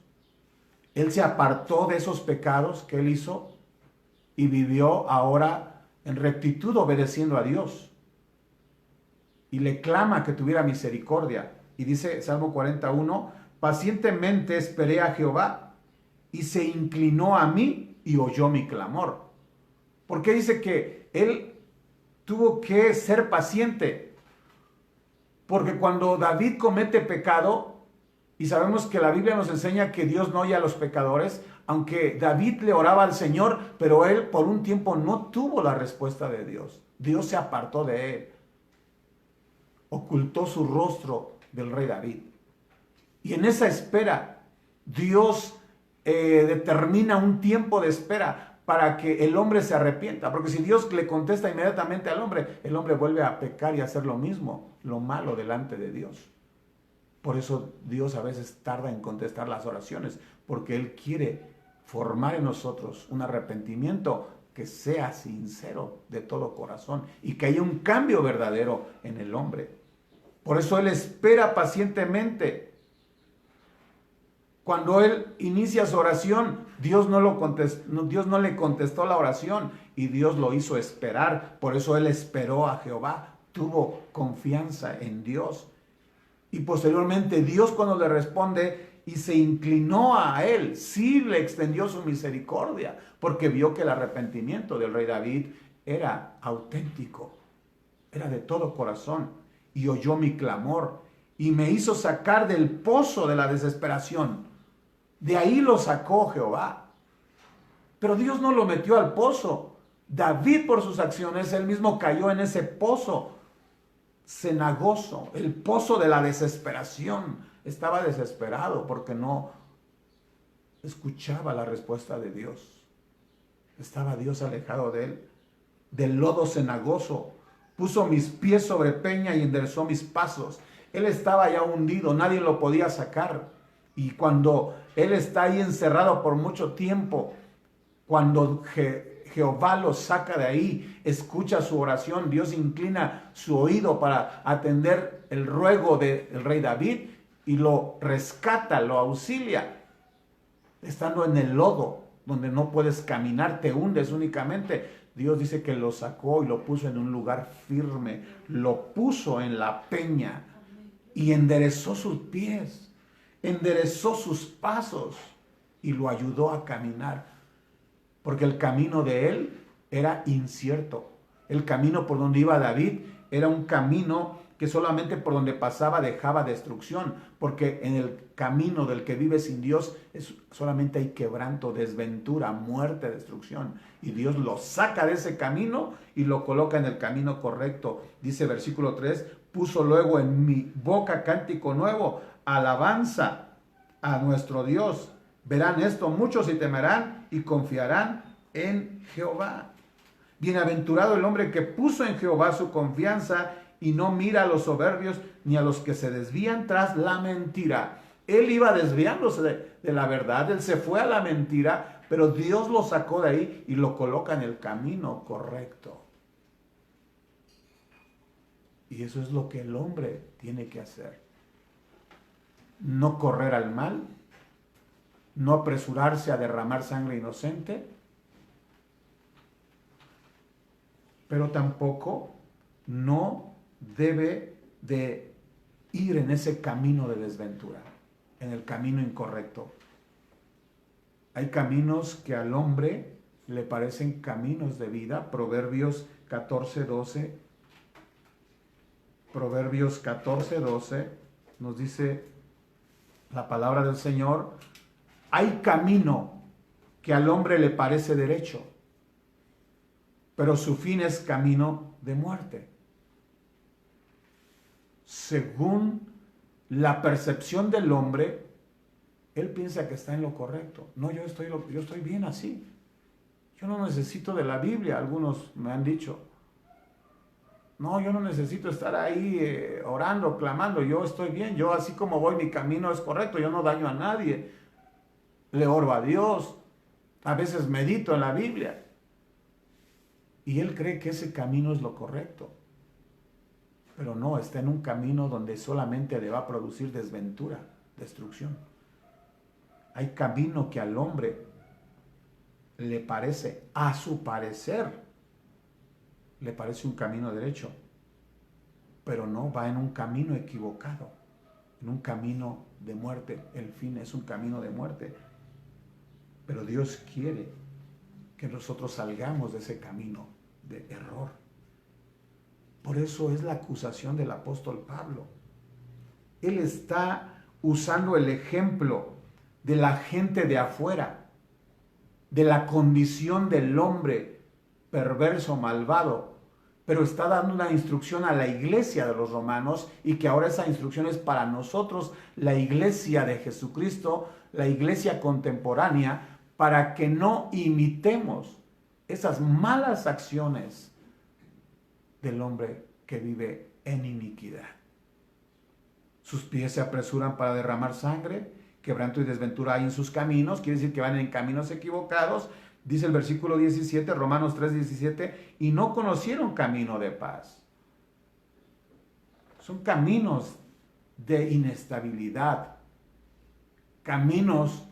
Él se apartó de esos pecados que él hizo y vivió ahora en rectitud obedeciendo a Dios. Y le clama que tuviera misericordia. Y dice Salmo 41, pacientemente esperé a Jehová y se inclinó a mí y oyó mi clamor. ¿Por qué dice que él tuvo que ser paciente? Porque cuando David comete pecado, Y sabemos que la Biblia nos enseña que Dios no oye a los pecadores, aunque David le oraba al Señor, pero él por un tiempo no tuvo la respuesta de Dios. Dios se apartó de él, ocultó su rostro del rey David. Y en esa espera, Dios determina un tiempo de espera para que el hombre se arrepienta. Porque si Dios le contesta inmediatamente al hombre, el hombre vuelve a pecar y a hacer lo mismo, lo malo delante de Dios. Por eso Dios a veces tarda en contestar las oraciones, porque Él quiere formar en nosotros un arrepentimiento que sea sincero de todo corazón y que haya un cambio verdadero en el hombre. Por eso Él espera pacientemente. Cuando Él inicia su oración, Dios no le contestó la oración y Dios lo hizo esperar. Por eso Él esperó a Jehová, tuvo confianza en Dios. Y posteriormente Dios, cuando le responde y se inclinó a él, sí le extendió su misericordia, porque vio que el arrepentimiento del rey David era auténtico, era de todo corazón, y oyó mi clamor y me hizo sacar del pozo de la desesperación. De ahí lo sacó Jehová. Pero Dios no lo metió al pozo. David, por sus acciones, él mismo cayó en ese pozo cenagoso, el pozo de la desesperación. Estaba desesperado porque no escuchaba la respuesta de Dios. Estaba Dios alejado de él. Del lodo cenagoso puso mis pies sobre peña y enderezó mis pasos. Él estaba ya hundido, nadie lo podía sacar. Y cuando él está ahí encerrado por mucho tiempo, cuando Jehová lo saca de ahí, escucha su oración, Dios inclina su oído para atender el ruego del rey David y lo rescata, lo auxilia. Estando en el lodo, donde no puedes caminar, te hundes únicamente, Dios dice que lo sacó y lo puso en un lugar firme, lo puso en la peña y enderezó sus pies, enderezó sus pasos y lo ayudó a caminar. Porque el camino de él era incierto. El camino por donde iba David era un camino que solamente por donde pasaba dejaba destrucción. Porque en el camino del que vive sin Dios solamente hay quebranto, desventura, muerte, destrucción. Y Dios lo saca de ese camino y lo coloca en el camino correcto. Dice versículo 3, puso luego en mi boca cántico nuevo, alabanza a nuestro Dios. Verán esto muchos y temerán y confiarán en Jehová. Bienaventurado el hombre que puso en Jehová su confianza y no mira a los soberbios ni a los que se desvían tras la mentira. Él iba desviándose de la verdad, él se fue a la mentira, pero Dios lo sacó de ahí y lo coloca en el camino correcto. Y eso es lo que el hombre tiene que hacer. No correr al mal, no apresurarse a derramar sangre inocente, pero tampoco no debe de ir en ese camino de desventura, en el camino incorrecto. Hay caminos que al hombre le parecen caminos de vida. Proverbios 14:12. Proverbios 14:12 nos dice la palabra del Señor: hay camino que al hombre le parece derecho, pero su fin es camino de muerte. Según la percepción del hombre, él piensa que está en lo correcto. No, yo estoy bien así. Yo no necesito de la Biblia, algunos me han dicho. No, yo no necesito estar ahí orando, clamando. Yo estoy bien, yo así como voy, mi camino es correcto. Yo no daño a nadie. Le oro a Dios. A veces medito en la Biblia. Y él cree que ese camino es lo correcto. Pero no, está en un camino donde solamente le va a producir desventura, destrucción. Hay camino que al hombre le parece, a su parecer, le parece un camino derecho, pero no, va en un camino equivocado, en un camino de muerte. El fin es un camino de muerte. Pero Dios quiere que nosotros salgamos de ese camino de error. Por eso es la acusación del apóstol Pablo. Él está usando el ejemplo de la gente de afuera, de la condición del hombre perverso, malvado, pero está dando una instrucción a la iglesia de los romanos y que ahora esa instrucción es para nosotros, la iglesia de Jesucristo, la iglesia contemporánea, para que no imitemos esas malas acciones del hombre que vive en iniquidad. Sus pies se apresuran para derramar sangre, quebranto y desventura hay en sus caminos, quiere decir que van en caminos equivocados. Dice el versículo 17, Romanos 3:17, y no conocieron camino de paz. Son caminos de inestabilidad, caminos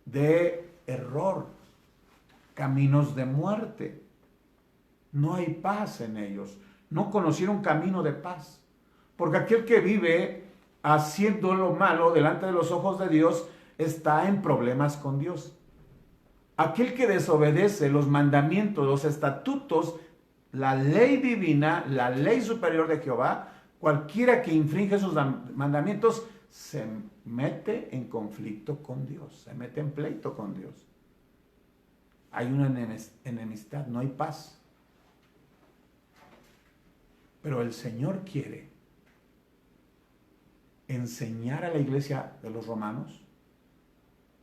de error, caminos de muerte. No hay paz en ellos. No conocieron camino de paz. Porque aquel que vive haciendo lo malo delante de los ojos de Dios está en problemas con Dios. Aquel que desobedece los mandamientos, los estatutos, la ley divina, la ley superior de Jehová, cualquiera que infringe esos mandamientos se mete en conflicto con Dios, se mete en pleito con Dios. Hay una enemistad, no hay paz. Pero el Señor quiere enseñar a la iglesia de los romanos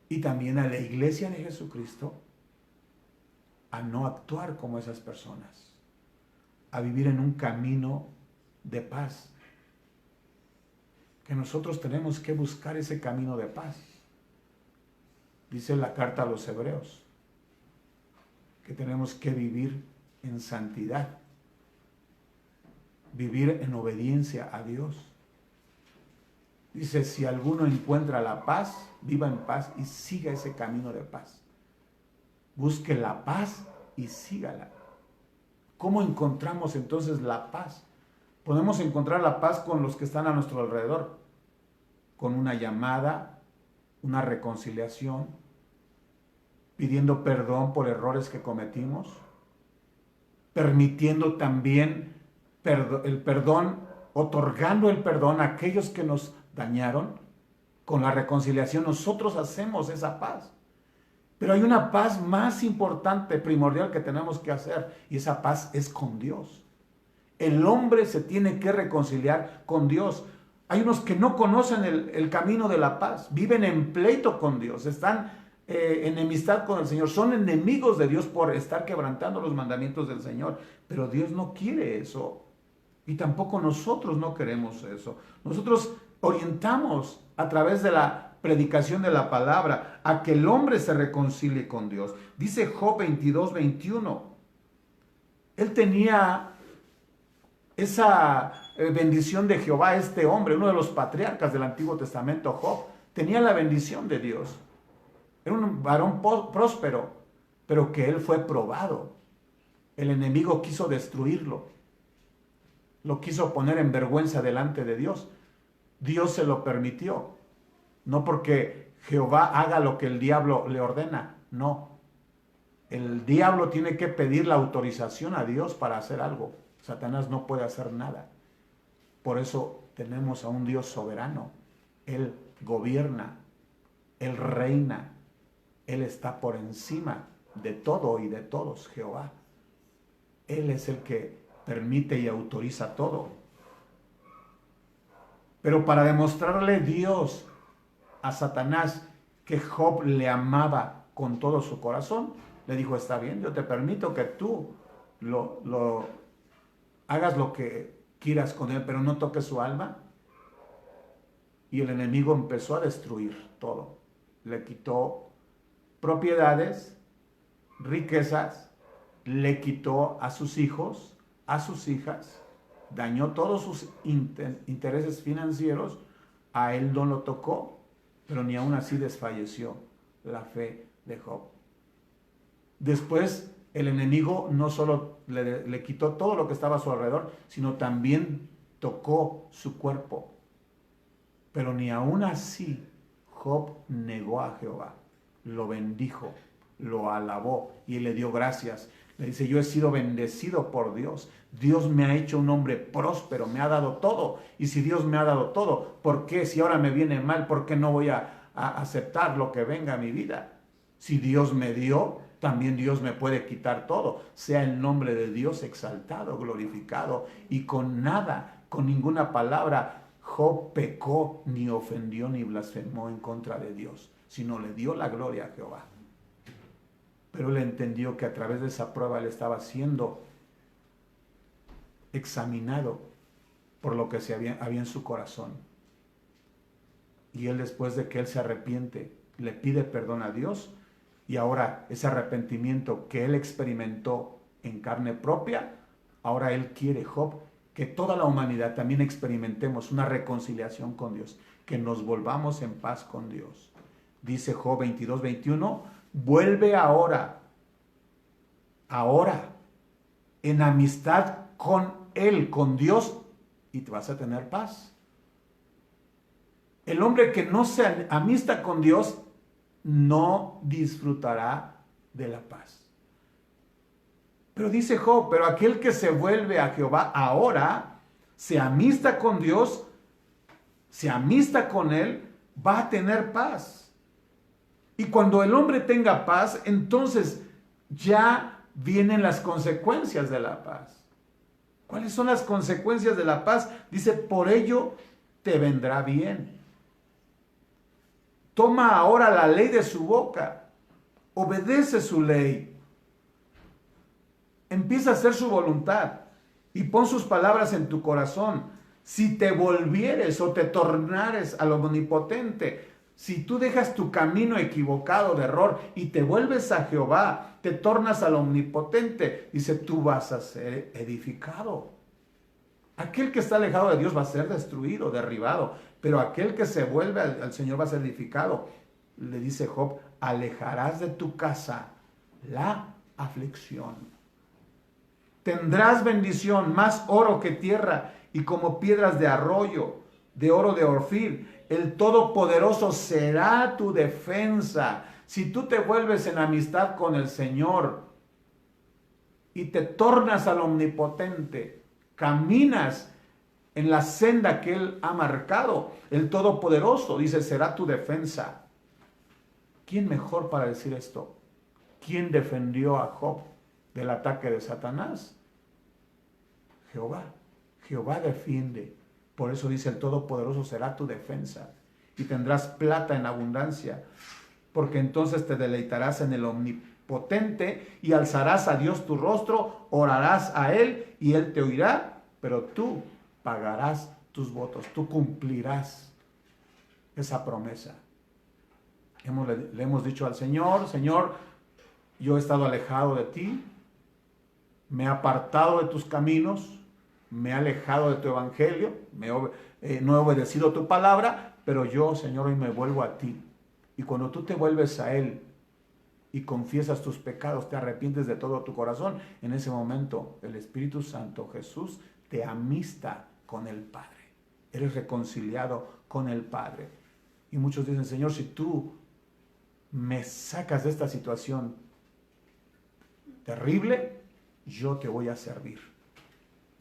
y también a la iglesia de Jesucristo a no actuar como esas personas, a vivir en un camino de paz. Que nosotros tenemos que buscar ese camino de paz. Dice la carta a los Hebreos que tenemos que vivir en santidad, vivir en obediencia a Dios. Dice, si alguno encuentra la paz, viva en paz y siga ese camino de paz. Busque la paz y sígala. ¿Cómo encontramos entonces la paz? Podemos encontrar la paz con los que están a nuestro alrededor, con una llamada, una reconciliación, pidiendo perdón por errores que cometimos, permitiendo también el perdón, otorgando el perdón a aquellos que nos dañaron. Con la reconciliación nosotros hacemos esa paz. Pero hay una paz más importante, primordial que tenemos que hacer, y esa paz es con Dios. El hombre se tiene que reconciliar con Dios. Hay unos que no conocen el camino de la paz, viven en pleito con Dios, están en enemistad con el Señor, son enemigos de Dios por estar quebrantando los mandamientos del Señor. Pero Dios no quiere eso, y tampoco nosotros no queremos eso. Nosotros orientamos a través de la predicación de la palabra a que el hombre se reconcilie con Dios. Dice Job 22:21. Él tenía esa bendición de Jehová, este hombre, uno de los patriarcas del Antiguo Testamento, Job, tenía la bendición de Dios. Era un varón próspero, pero que él fue probado. El enemigo quiso destruirlo. Lo quiso poner en vergüenza delante de Dios. Dios se lo permitió. No porque Jehová haga lo que el diablo le ordena. No. El diablo tiene que pedir la autorización a Dios para hacer algo. Satanás no puede hacer nada. Por eso tenemos a un Dios soberano. Él gobierna. Él reina. Él está por encima de todo y de todos, Jehová. Él es el que permite y autoriza todo. Pero para demostrarle Dios a Satanás que Job le amaba con todo su corazón, le dijo, está bien, yo te permito que tú hagas lo que quieras con él, pero no toques su alma. Y el enemigo empezó a destruir todo. Le quitó propiedades, riquezas, le quitó a sus hijos, a sus hijas, dañó todos sus intereses financieros. A él no lo tocó, pero ni aún así desfalleció la fe de Job. Después el enemigo no solo le quitó todo lo que estaba a su alrededor, sino también tocó su cuerpo. Pero ni aún así Job negó a Jehová, lo bendijo, lo alabó y le dio gracias. Le dice, yo he sido bendecido por Dios. Dios me ha hecho un hombre próspero, me ha dado todo. Y si Dios me ha dado todo, ¿por qué? Si ahora me viene mal, ¿por qué no voy a aceptar lo que venga a mi vida? Si Dios me dio, también Dios me puede quitar todo. Sea el nombre de Dios exaltado, glorificado. Y con nada, con ninguna palabra, Job pecó, ni ofendió, ni blasfemó en contra de Dios, sino le dio la gloria a Jehová. Pero él entendió que a través de esa prueba él estaba siendo examinado por lo que había en su corazón. Y él, después de que él se arrepiente, le pide perdón a Dios, y ahora ese arrepentimiento que él experimentó en carne propia, ahora él quiere, Job, que toda la humanidad también experimentemos una reconciliación con Dios, que nos volvamos en paz con Dios. Dice Job 22:21, vuelve ahora, en amistad con Él, con Dios, y te vas a tener paz. El hombre que no se amista con Dios no disfrutará de la paz. Pero dice Job, pero aquel que se vuelve a Jehová ahora, se amista con Dios, se amista con Él, va a tener paz. Y cuando el hombre tenga paz, entonces ya vienen las consecuencias de la paz. ¿Cuáles son las consecuencias de la paz? Dice, por ello te vendrá bien. Toma ahora la ley de su boca, obedece su ley, empieza a hacer su voluntad y pon sus palabras en tu corazón. Si te volvieres o te tornares al omnipotente, si tú dejas tu camino equivocado de error y te vuelves a Jehová, te tornas al omnipotente, dice, tú vas a ser edificado. Aquel que está alejado de Dios va a ser destruido, derribado, pero aquel que se vuelve al Señor va a ser edificado. Le dice Job, alejarás de tu casa la aflicción. Tendrás bendición, más oro que tierra y como piedras de arroyo, de oro de Orfir. El Todopoderoso será tu defensa. Si tú te vuelves en amistad con el Señor y te tornas al Omnipotente, caminas en la senda que Él ha marcado, el Todopoderoso, dice, será tu defensa. ¿Quién mejor para decir esto? ¿Quién defendió a Job del ataque de Satanás? Jehová. Jehová defiende. Por eso dice, el Todopoderoso será tu defensa. Y tendrás plata en abundancia, porque entonces te deleitarás en el Omnipotente y alzarás a Dios tu rostro, orarás a Él y Él te oirá, pero tú pagarás tus votos, tú cumplirás esa promesa. Le hemos dicho al Señor, Señor, yo he estado alejado de ti, me he apartado de tus caminos, me he alejado de tu evangelio, no he obedecido tu palabra, pero yo, Señor, hoy me vuelvo a ti. Y cuando tú te vuelves a Él y confiesas tus pecados, te arrepientes de todo tu corazón, en ese momento el Espíritu Santo, Jesús, te amista con el Padre. Eres reconciliado con el Padre. Y muchos dicen, Señor, si tú me sacas de esta situación terrible, yo te voy a servir.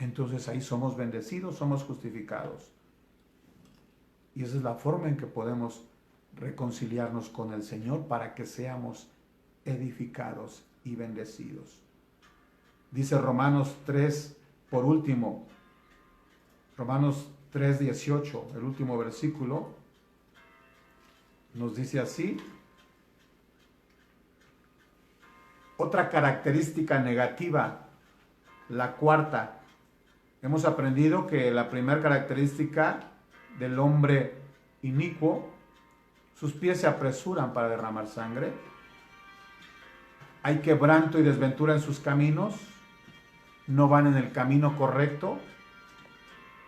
Entonces ahí somos bendecidos, somos justificados. Y esa es la forma en que podemos reconciliarnos con el Señor para que seamos edificados y bendecidos. Dice Romanos 3, por último, Romanos 3:18, el último versículo, nos dice así. Otra característica negativa, la cuarta. Hemos aprendido que la primera característica del hombre inicuo, sus pies se apresuran para derramar sangre, hay quebranto y desventura en sus caminos, no van en el camino correcto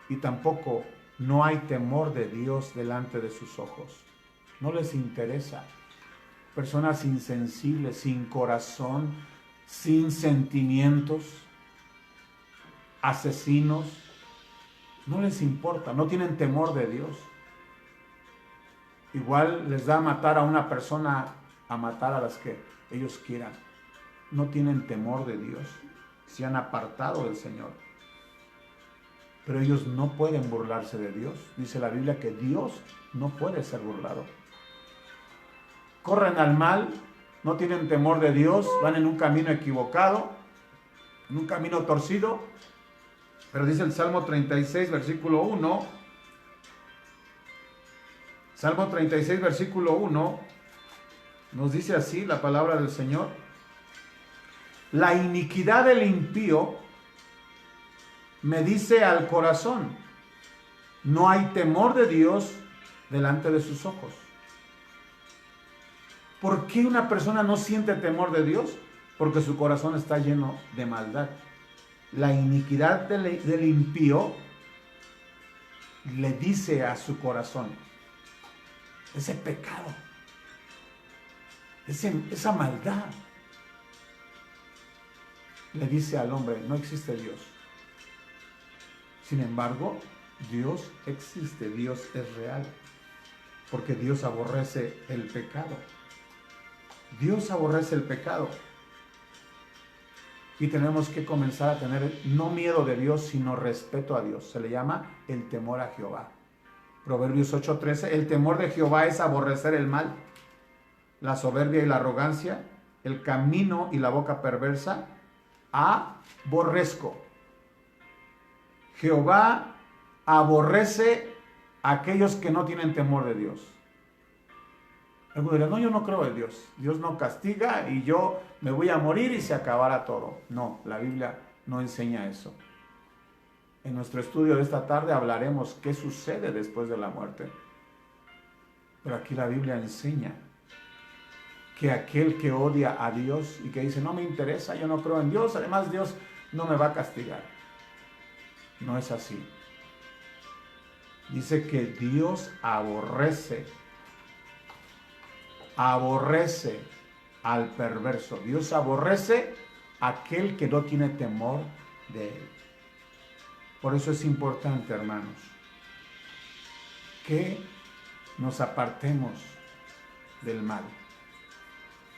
y tampoco no hay temor de Dios delante de sus ojos. No les interesa. Personas insensibles, sin corazón, sin sentimientos, asesinos, no les importa, no tienen temor de Dios. Igual les da a matar a una persona, a matar a las que ellos quieran. no tienen temor de Dios, se han apartado del Señor. Pero ellos no pueden burlarse de Dios. Dice la Biblia que Dios no puede ser burlado. Corren al mal, no tienen temor de Dios, van en un camino equivocado, en un camino torcido. Pero dice el Salmo 36, versículo 1. Salmo 36, versículo 1, nos dice así la palabra del Señor. La iniquidad del impío me dice al corazón, no hay temor de Dios delante de sus ojos. ¿Por qué una persona no siente temor de Dios? Porque su corazón está lleno de maldad. La iniquidad del impío le dice a su corazón, ese pecado, esa maldad, le dice al hombre, no existe Dios. Sin embargo, Dios existe, Dios es real, porque Dios aborrece el pecado. Dios aborrece el pecado. Y tenemos que comenzar a tener no miedo de Dios, sino respeto a Dios. Se le llama el temor a Jehová. Proverbios 8:13, el temor de Jehová es aborrecer el mal, la soberbia y la arrogancia, el camino y la boca perversa, aborrezco. Jehová aborrece a aquellos que no tienen temor de Dios. Algunos dirán, no, yo no creo en Dios. Dios no castiga y yo me voy a morir y se acabará todo. No, la Biblia no enseña eso. En nuestro estudio de esta tarde hablaremos qué sucede después de la muerte. Pero aquí la Biblia enseña que aquel que odia a Dios y que dice, no me interesa, yo no creo en Dios, además Dios no me va a castigar. No es así. Dice que Dios aborrece al perverso. Dios aborrece a aquel que no tiene temor de él. Por eso es importante, hermanos, que nos apartemos del mal,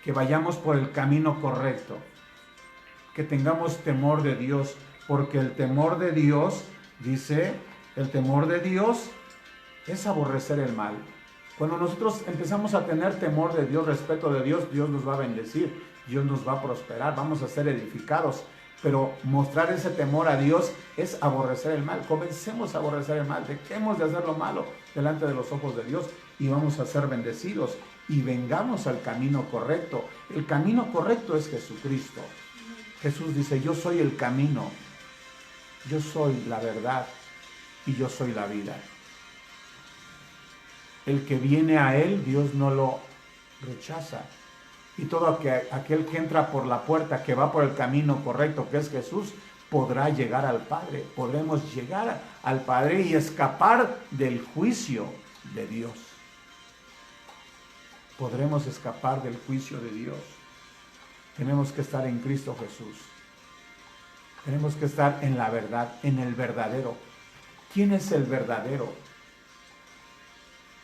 que vayamos por el camino correcto, que tengamos temor de Dios, porque el temor de Dios, dice, el temor de Dios es aborrecer el mal. Cuando nosotros empezamos a tener temor de Dios, respeto de Dios, Dios nos va a bendecir, Dios nos va a prosperar, vamos a ser edificados. Pero mostrar ese temor a Dios es aborrecer el mal. Comencemos a aborrecer el mal, dejemos de hacer lo malo delante de los ojos de Dios y vamos a ser bendecidos y vengamos al camino correcto. El camino correcto es Jesucristo. Jesús dice, yo soy el camino, yo soy la verdad y yo soy la vida. El que viene a Él, Dios no lo rechaza. Y todo aquel que entra por la puerta, que va por el camino correcto, que es Jesús, podrá llegar al Padre. Podremos llegar al Padre y escapar del juicio de Dios. Podremos escapar del juicio de Dios. Tenemos que estar en Cristo Jesús. Tenemos que estar en la verdad, en el verdadero. ¿Quién es el verdadero?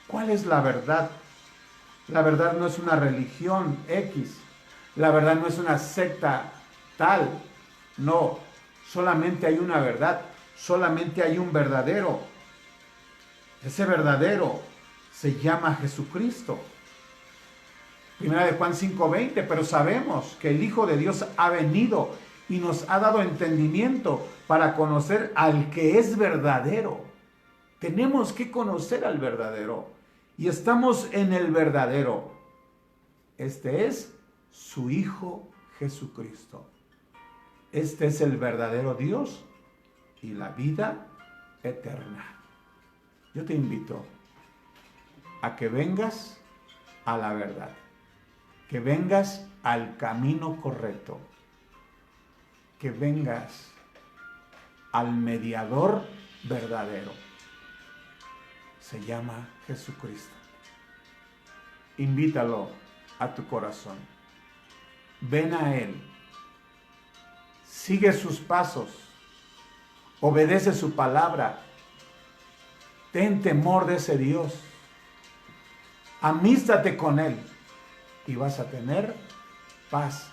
¿Cuál es la verdad? La verdad no es una religión X. La verdad no es una secta tal. No, solamente hay una verdad. Solamente hay un verdadero. Ese verdadero se llama Jesucristo. Primera de Juan 5:20, pero sabemos que el Hijo de Dios ha venido y nos ha dado entendimiento para conocer al que es verdadero. Tenemos que conocer al verdadero. Y estamos en el verdadero. Este es su Hijo Jesucristo. Este es el verdadero Dios y la vida eterna. Yo te invito a que vengas a la verdad, que vengas al camino correcto, que vengas al mediador verdadero. Se llama Jesucristo. Invítalo a tu corazón. Ven a Él. Sigue sus pasos. Obedece su palabra. Ten temor de ese Dios. Amístate con Él y vas a tener paz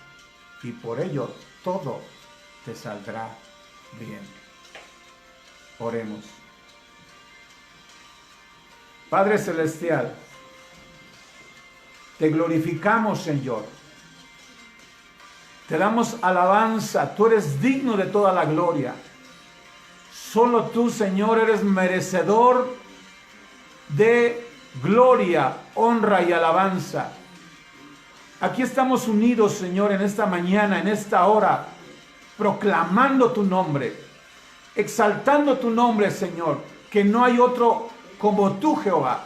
y por ello todo te saldrá bien. Oremos. Padre Celestial, te glorificamos, Señor. Te damos alabanza. Tú eres digno de toda la gloria. Solo tú, Señor, eres merecedor de gloria, honra y alabanza. Aquí estamos unidos, Señor, en esta mañana, en esta hora, proclamando tu nombre, exaltando tu nombre, Señor, que no hay otro como tú, Jehová.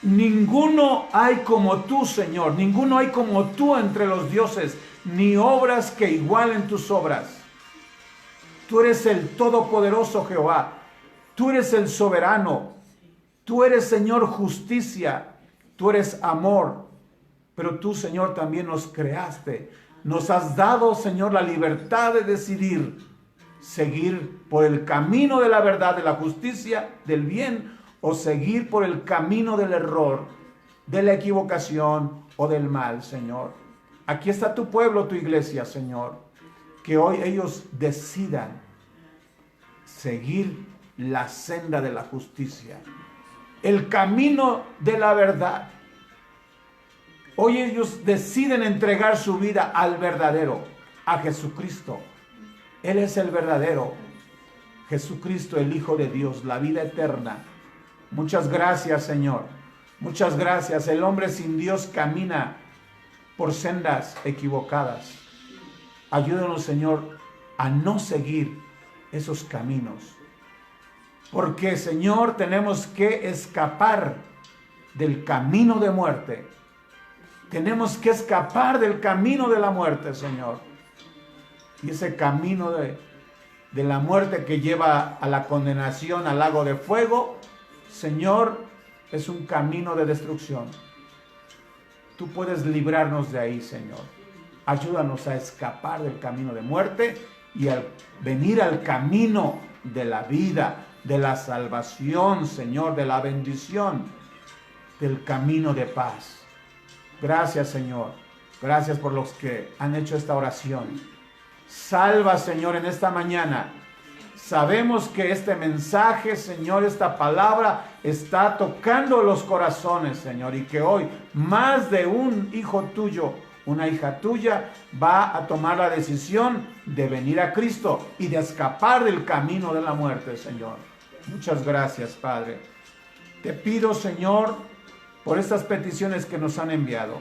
Ninguno hay como tú, Señor, ninguno hay como tú entre los dioses, ni obras que igualen tus obras. Tú eres el Todopoderoso, Jehová. Tú eres el soberano. Tú eres, Señor, justicia. Tú eres amor. Pero tú, Señor, también nos creaste. Nos has dado, Señor, la libertad de decidir seguir por el camino de la verdad, de la justicia, del bien, o seguir por el camino del error, de la equivocación o del mal, Señor. Aquí está tu pueblo, tu iglesia, Señor. Que hoy ellos decidan seguir la senda de la justicia, el camino de la verdad. Hoy ellos deciden entregar su vida al verdadero, a Jesucristo. Él es el verdadero, Jesucristo, el Hijo de Dios, la vida eterna. Muchas gracias, Señor. Muchas gracias. El hombre sin Dios camina por sendas equivocadas. Ayúdanos, Señor, a no seguir esos caminos. Porque, Señor, tenemos que escapar del camino de muerte. Tenemos que escapar del camino de la muerte, Señor. Y ese camino de la muerte que lleva a la condenación, al lago de fuego, Señor, es un camino de destrucción. Tú puedes librarnos de ahí, Señor. Ayúdanos a escapar del camino de muerte y a venir al camino de la vida, de la salvación, Señor, de la bendición, del camino de paz. Gracias, Señor. Gracias por los que han hecho esta oración. Salva, Señor, en esta mañana. Sabemos que este mensaje, Señor, esta palabra está tocando los corazones, Señor, y que hoy más de un hijo tuyo, una hija tuya, va a tomar la decisión de venir a Cristo y de escapar del camino de la muerte, Señor. Muchas gracias, Padre. Te pido, Señor, por estas peticiones que nos han enviado.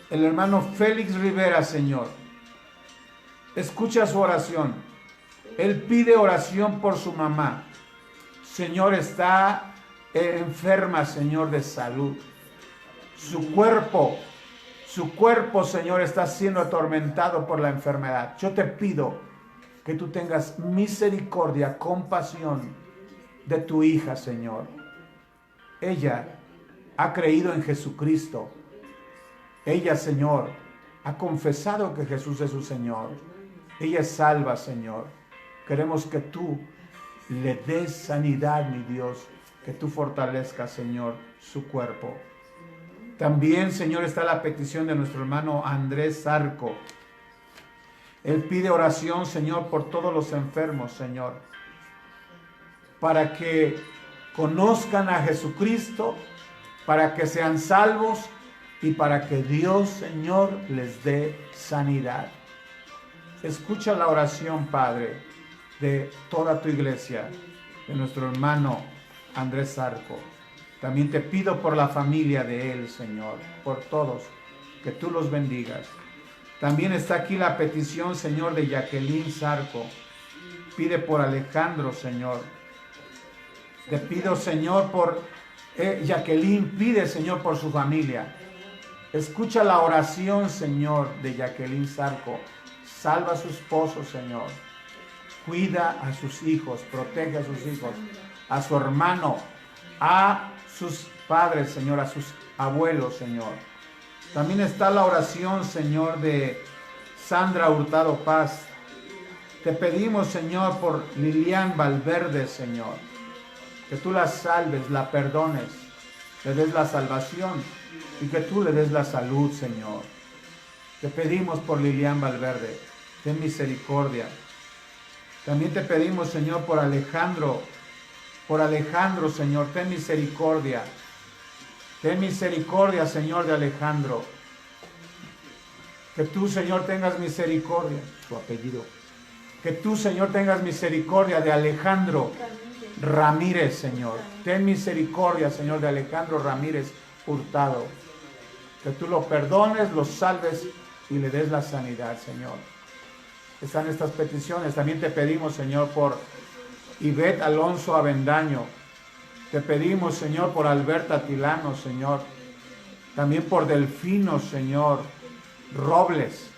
El hermano Félix Rivera, Señor, escucha su oración. Él pide oración por su mamá. Señor, está enferma, Señor, de salud. Su cuerpo, Señor, está siendo atormentado por la enfermedad. Yo te pido que tú tengas misericordia, compasión de tu hija, Señor. Ella ha creído en Jesucristo. Ella, Señor, ha confesado que Jesús es su Señor. Ella es salva, Señor. Queremos que tú le des sanidad, mi Dios, que tú fortalezcas, Señor, su cuerpo. También, Señor, está la petición de nuestro hermano Andrés Zarco. Él pide oración, Señor, por todos los enfermos, Señor, para que conozcan a Jesucristo, para que sean salvos y para que Dios, Señor, les dé sanidad. Escucha la oración, Padre, de toda tu iglesia, de nuestro hermano Andrés Zarco. También te pido por la familia de él, Señor, por todos, que tú los bendigas. También está aquí la petición, Señor, de Jacqueline Zarco. Pide por Alejandro, Señor. Te pido, Señor, por Jacqueline, pide, Señor, por su familia. Escucha la oración, Señor, de Jacqueline Zarco. Salva a su esposo, Señor. Cuida a sus hijos, protege a sus hijos, a su hermano, a sus padres, Señor, a sus abuelos, Señor. También está la oración, Señor, de Sandra Hurtado Paz. Te pedimos, Señor, por Lilian Valverde, Señor, que tú la salves, la perdones, le des la salvación y que tú le des la salud, Señor. Te pedimos por Lilian Valverde, ten misericordia. También te pedimos, Señor, por Alejandro, Señor, ten misericordia. Ten misericordia, Señor, de Alejandro. Que tú, Señor, tengas misericordia, su apellido. Que tú, Señor, tengas misericordia de Alejandro Ramírez, Señor. Ten misericordia, Señor, de Alejandro Ramírez Hurtado. Que tú lo perdones, lo salves y le des la sanidad, Señor. Están estas peticiones. También te pedimos, Señor, por Ivette Alonso Avendaño. Te pedimos, Señor, por Alberta Tilano, Señor. También por Delfino, Señor. Robles.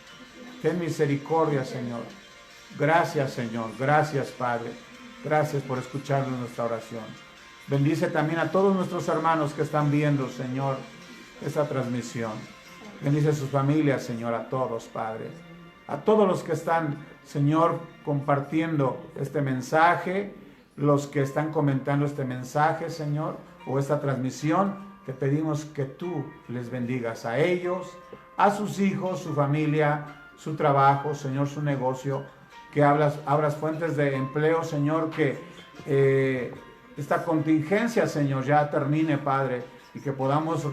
Ten misericordia, Señor. Gracias, Señor. Gracias, Padre. Gracias por escucharnos nuestra oración. Bendice también a todos nuestros hermanos que están viendo, Señor, esta transmisión. Bendice a sus familias, Señor, a todos, Padre. A todos los que están, Señor, compartiendo este mensaje, los que están comentando este mensaje, Señor, o esta transmisión, te pedimos que tú les bendigas a ellos, a sus hijos, su familia, su trabajo, Señor, su negocio, que abras fuentes de empleo, Señor, que esta contingencia, Señor, ya termine, Padre, y que podamos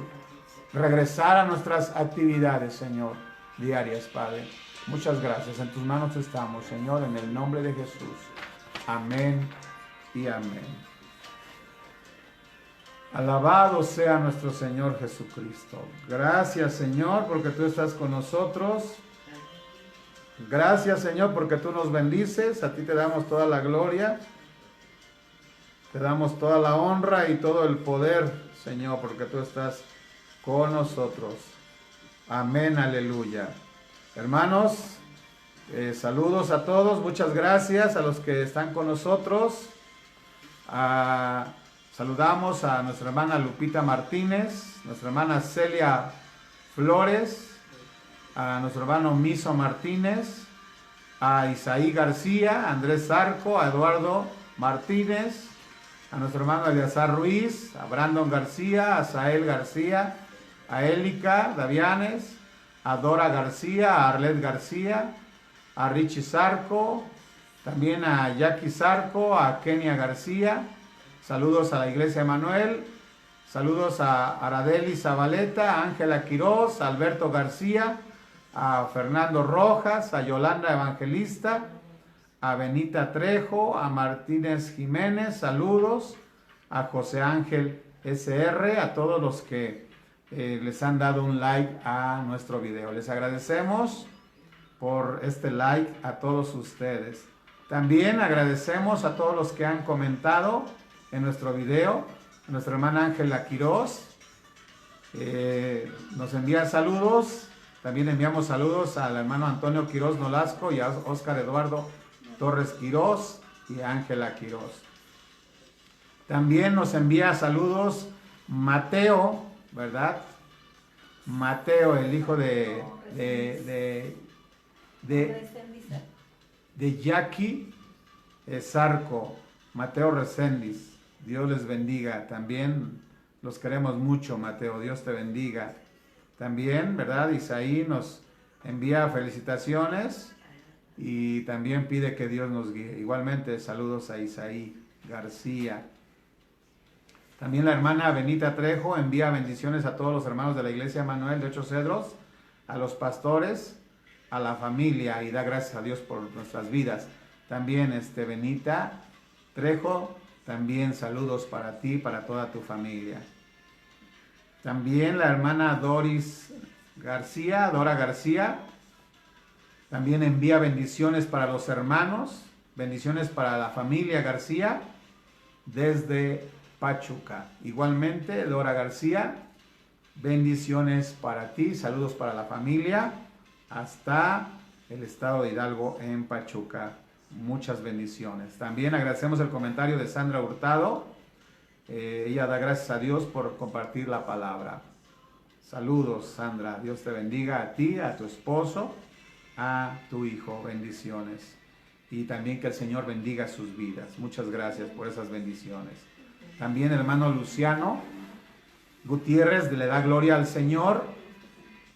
regresar a nuestras actividades, Señor, diarias, Padre. Muchas gracias. En tus manos estamos, Señor, en el nombre de Jesús. Amén y amén. Alabado sea nuestro Señor Jesucristo. Gracias, Señor, porque tú estás con nosotros. Gracias, Señor, porque tú nos bendices. A ti te damos toda la gloria. Te damos toda la honra y todo el poder, Señor, porque tú estás con nosotros. Amén, aleluya. Hermanos, saludos a todos. Muchas gracias a los que están con nosotros. Saludamos a nuestra hermana Lupita Martínez, nuestra hermana Celia Flores, a nuestro hermano Miso Martínez, a Isaí García, a Andrés Zarco, a Eduardo Martínez, a nuestro hermano Eleazar Ruiz, a Brandon García, a Sael García, a Élica Davianes, a Dora García, a Arlet García, a Richie Zarco, también a Jackie Zarco, a Kenia García. Saludos a la Iglesia Emanuel, saludos a Aradeli Zabaleta, a Ángela Quiroz, a Alberto García, a Fernando Rojas, a Yolanda Evangelista, a Benita Trejo, a Martínez Jiménez, saludos, a José Ángel SR, a todos los que les han dado un like a nuestro video. Les agradecemos por este like a todos ustedes. También agradecemos a todos los que han comentado en nuestro video. Nuestra hermana Ángela Quiroz nos envía saludos. También enviamos saludos al hermano Antonio Quiroz Nolasco y a Óscar Eduardo Torres Quiroz y a Ángela Quiroz. También nos envía saludos Mateo, ¿verdad? Mateo, el hijo de Jackie Zarco, Mateo Reséndiz. Dios les bendiga. También los queremos mucho, Mateo. Dios te bendiga. También, ¿verdad? Isaí nos envía felicitaciones y también pide que Dios nos guíe. Igualmente, saludos a Isaí García. También la hermana Benita Trejo envía bendiciones a todos los hermanos de la Iglesia Emanuel de Ocho Cedros, a los pastores, a la familia, y da gracias a Dios por nuestras vidas. También Benita Trejo, también saludos para ti, para toda tu familia. También la hermana Doris García, Dora García, también envía bendiciones para los hermanos, bendiciones para la familia García desde Pachuca. Igualmente, Dora García, bendiciones para ti, saludos para la familia hasta el estado de Hidalgo en Pachuca. Muchas bendiciones. También agradecemos el comentario de Sandra Hurtado. Ella da gracias a Dios por compartir la palabra. Saludos, Sandra. Dios te bendiga a ti, a tu esposo, a tu hijo. Bendiciones. Y también que el Señor bendiga sus vidas. Muchas gracias por esas bendiciones. También el hermano Luciano Gutiérrez le da gloria al Señor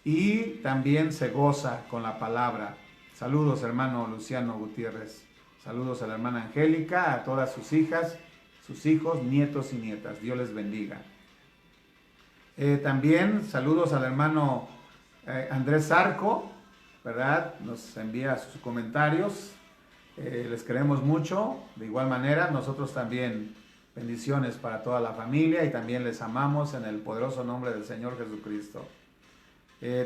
y también se goza con la palabra. Saludos, hermano Luciano Gutiérrez. Saludos a la hermana Angélica, a todas sus hijas, sus hijos, nietos y nietas. Dios les bendiga. También saludos al hermano Andrés Zarco, ¿verdad? Nos envía sus comentarios. Les queremos mucho. De igual manera, nosotros también, bendiciones para toda la familia y también les amamos en el poderoso nombre del Señor Jesucristo.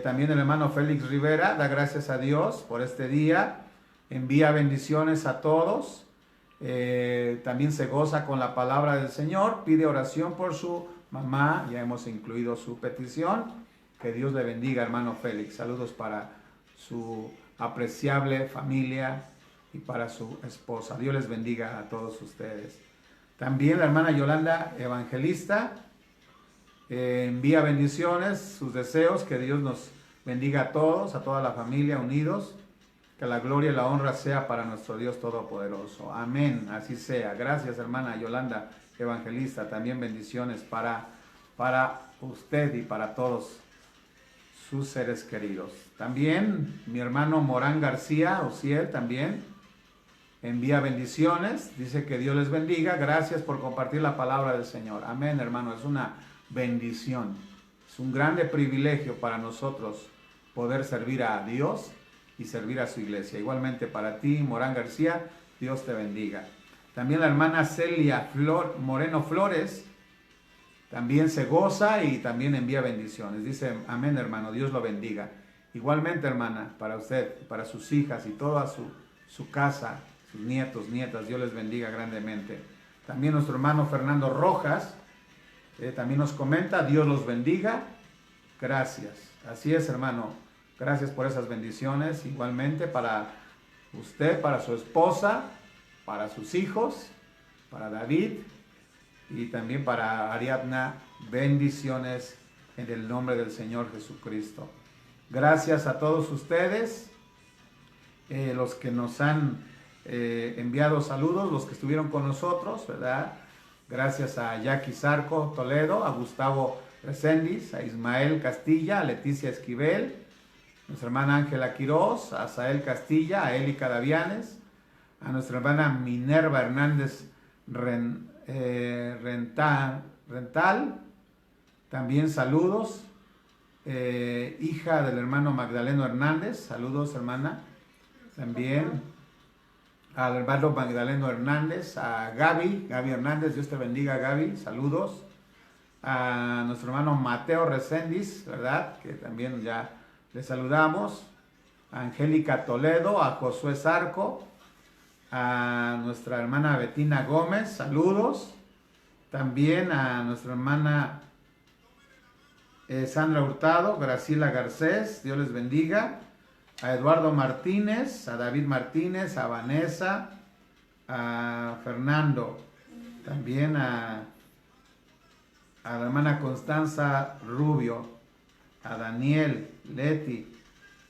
También el hermano Félix Rivera da gracias a Dios por este día. Envía bendiciones a todos. También se goza con la palabra del Señor. Pide oración por su mamá. Ya hemos incluido su petición. Que Dios le bendiga, hermano Félix. Saludos para su apreciable familia y para su esposa. Dios les bendiga a todos ustedes. También la hermana Yolanda Evangelista envía bendiciones, sus deseos, que Dios nos bendiga a todos, a toda la familia, unidos, que la gloria y la honra sea para nuestro Dios Todopoderoso. Amén, así sea. Gracias, hermana Yolanda Evangelista. También bendiciones para usted y para todos sus seres queridos. También mi hermano Morán García, Ociel, también envía bendiciones, dice que Dios les bendiga. Gracias por compartir la palabra del Señor. Amén, hermano, es una bendición. Es un grande privilegio para nosotros poder servir a Dios y servir a su iglesia. Igualmente para ti, Morán García, Dios te bendiga. También la hermana Celia Moreno Flores también se goza y también envía bendiciones. Dice, amén, hermano, Dios lo bendiga. Igualmente, hermana, para usted, para sus hijas y toda su casa, sus nietos, nietas, Dios les bendiga grandemente. También nuestro hermano Fernando Rojas también nos comenta, Dios los bendiga. Gracias. Así es, hermano. Gracias por esas bendiciones. Igualmente para usted, para su esposa, para sus hijos, para David y también para Ariadna. Bendiciones en el nombre del Señor Jesucristo. Gracias a todos ustedes, los que nos han enviado saludos, los que estuvieron con nosotros, ¿verdad? Gracias a Jackie Zarco Toledo, a Gustavo Reséndiz, a Ismael Castilla, a Leticia Esquivel, nuestra hermana Ángela Quiroz, a Sael Castilla, a Eli Cadavianes, a nuestra hermana Minerva Hernández Rental, también saludos, hija del hermano Magdaleno Hernández, saludos, hermana, también al hermano Magdaleno Hernández, a Gaby Hernández, Dios te bendiga, Gaby, saludos, a nuestro hermano Mateo Reséndiz, ¿verdad? Que también ya le saludamos, a Angélica Toledo, a Josué Zarco, a nuestra hermana Betina Gómez, saludos, también a nuestra hermana Sandra Hurtado, Graciela Garcés, Dios les bendiga, a Eduardo Martínez, a David Martínez, a Vanessa, a Fernando, también a la hermana Constanza Rubio, a Daniel, Leti,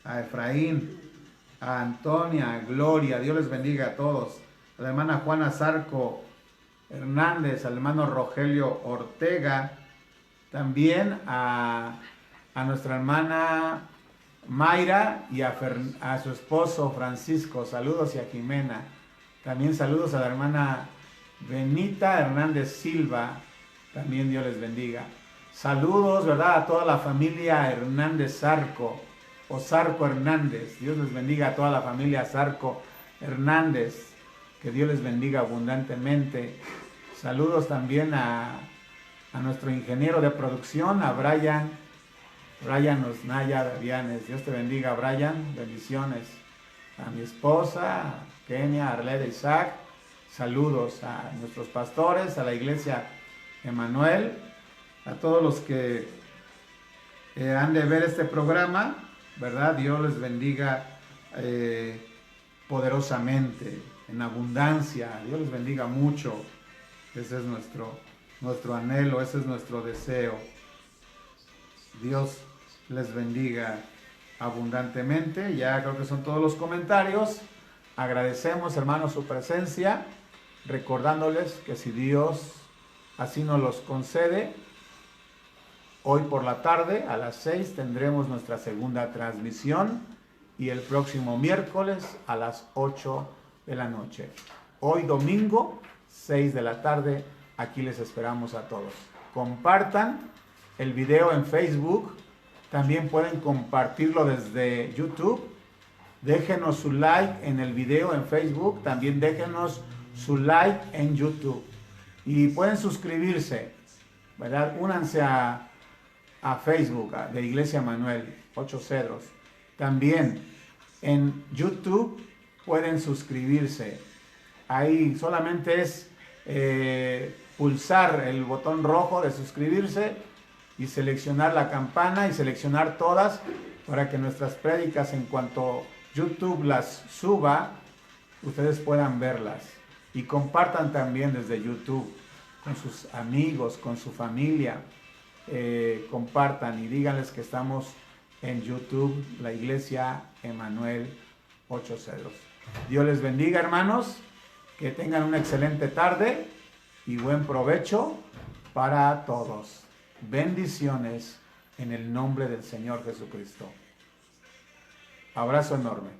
a Efraín, a Antonia, a Gloria, Dios les bendiga a todos, a la hermana Juana Zarco Hernández, al hermano Rogelio Ortega, también a nuestra hermana Mayra y a su esposo Francisco, saludos, y a Jimena. También saludos a la hermana Benita Hernández Silva, también Dios les bendiga. Saludos, ¿verdad?, a toda la familia Hernández Zarco o Zarco Hernández. Dios les bendiga a toda la familia Zarco Hernández, que Dios les bendiga abundantemente. Saludos también a nuestro ingeniero de producción, a Brian Osnaya Davianes. Dios te bendiga, Brian, bendiciones. A mi esposa, a Kenia, a Arleda, Isaac, saludos a nuestros pastores, a la iglesia Emanuel, a todos los que han de ver este programa, ¿verdad? Dios les bendiga poderosamente, en abundancia. Dios les bendiga mucho. Ese es nuestro anhelo, ese es nuestro deseo. Dios les bendiga abundantemente. Ya creo que son todos los comentarios. Agradecemos, hermanos, su presencia, recordándoles que si Dios así nos los concede, Hoy por la tarde a las 6 tendremos nuestra segunda transmisión y el próximo miércoles a las 8 de la noche. Hoy domingo, 6 de la tarde, aquí les esperamos a todos. Compartan el video en Facebook, también pueden compartirlo desde YouTube. Déjenos su like en el video en Facebook, también déjenos su like en YouTube. Y pueden suscribirse, ¿verdad? Únanse a Facebook de Iglesia Emanuel, 8 Cedros. También en YouTube pueden suscribirse. Ahí solamente es pulsar el botón rojo de suscribirse y seleccionar la campana y seleccionar todas para que nuestras prédicas, en cuanto YouTube las suba, ustedes puedan verlas. Y compartan también desde YouTube con sus amigos, con su familia. Compartan y díganles que estamos en YouTube, la Iglesia Emanuel 8 Cedros. Dios les bendiga, hermanos, que tengan una excelente tarde y buen provecho para todos. Bendiciones en el nombre del Señor Jesucristo. Abrazo enorme.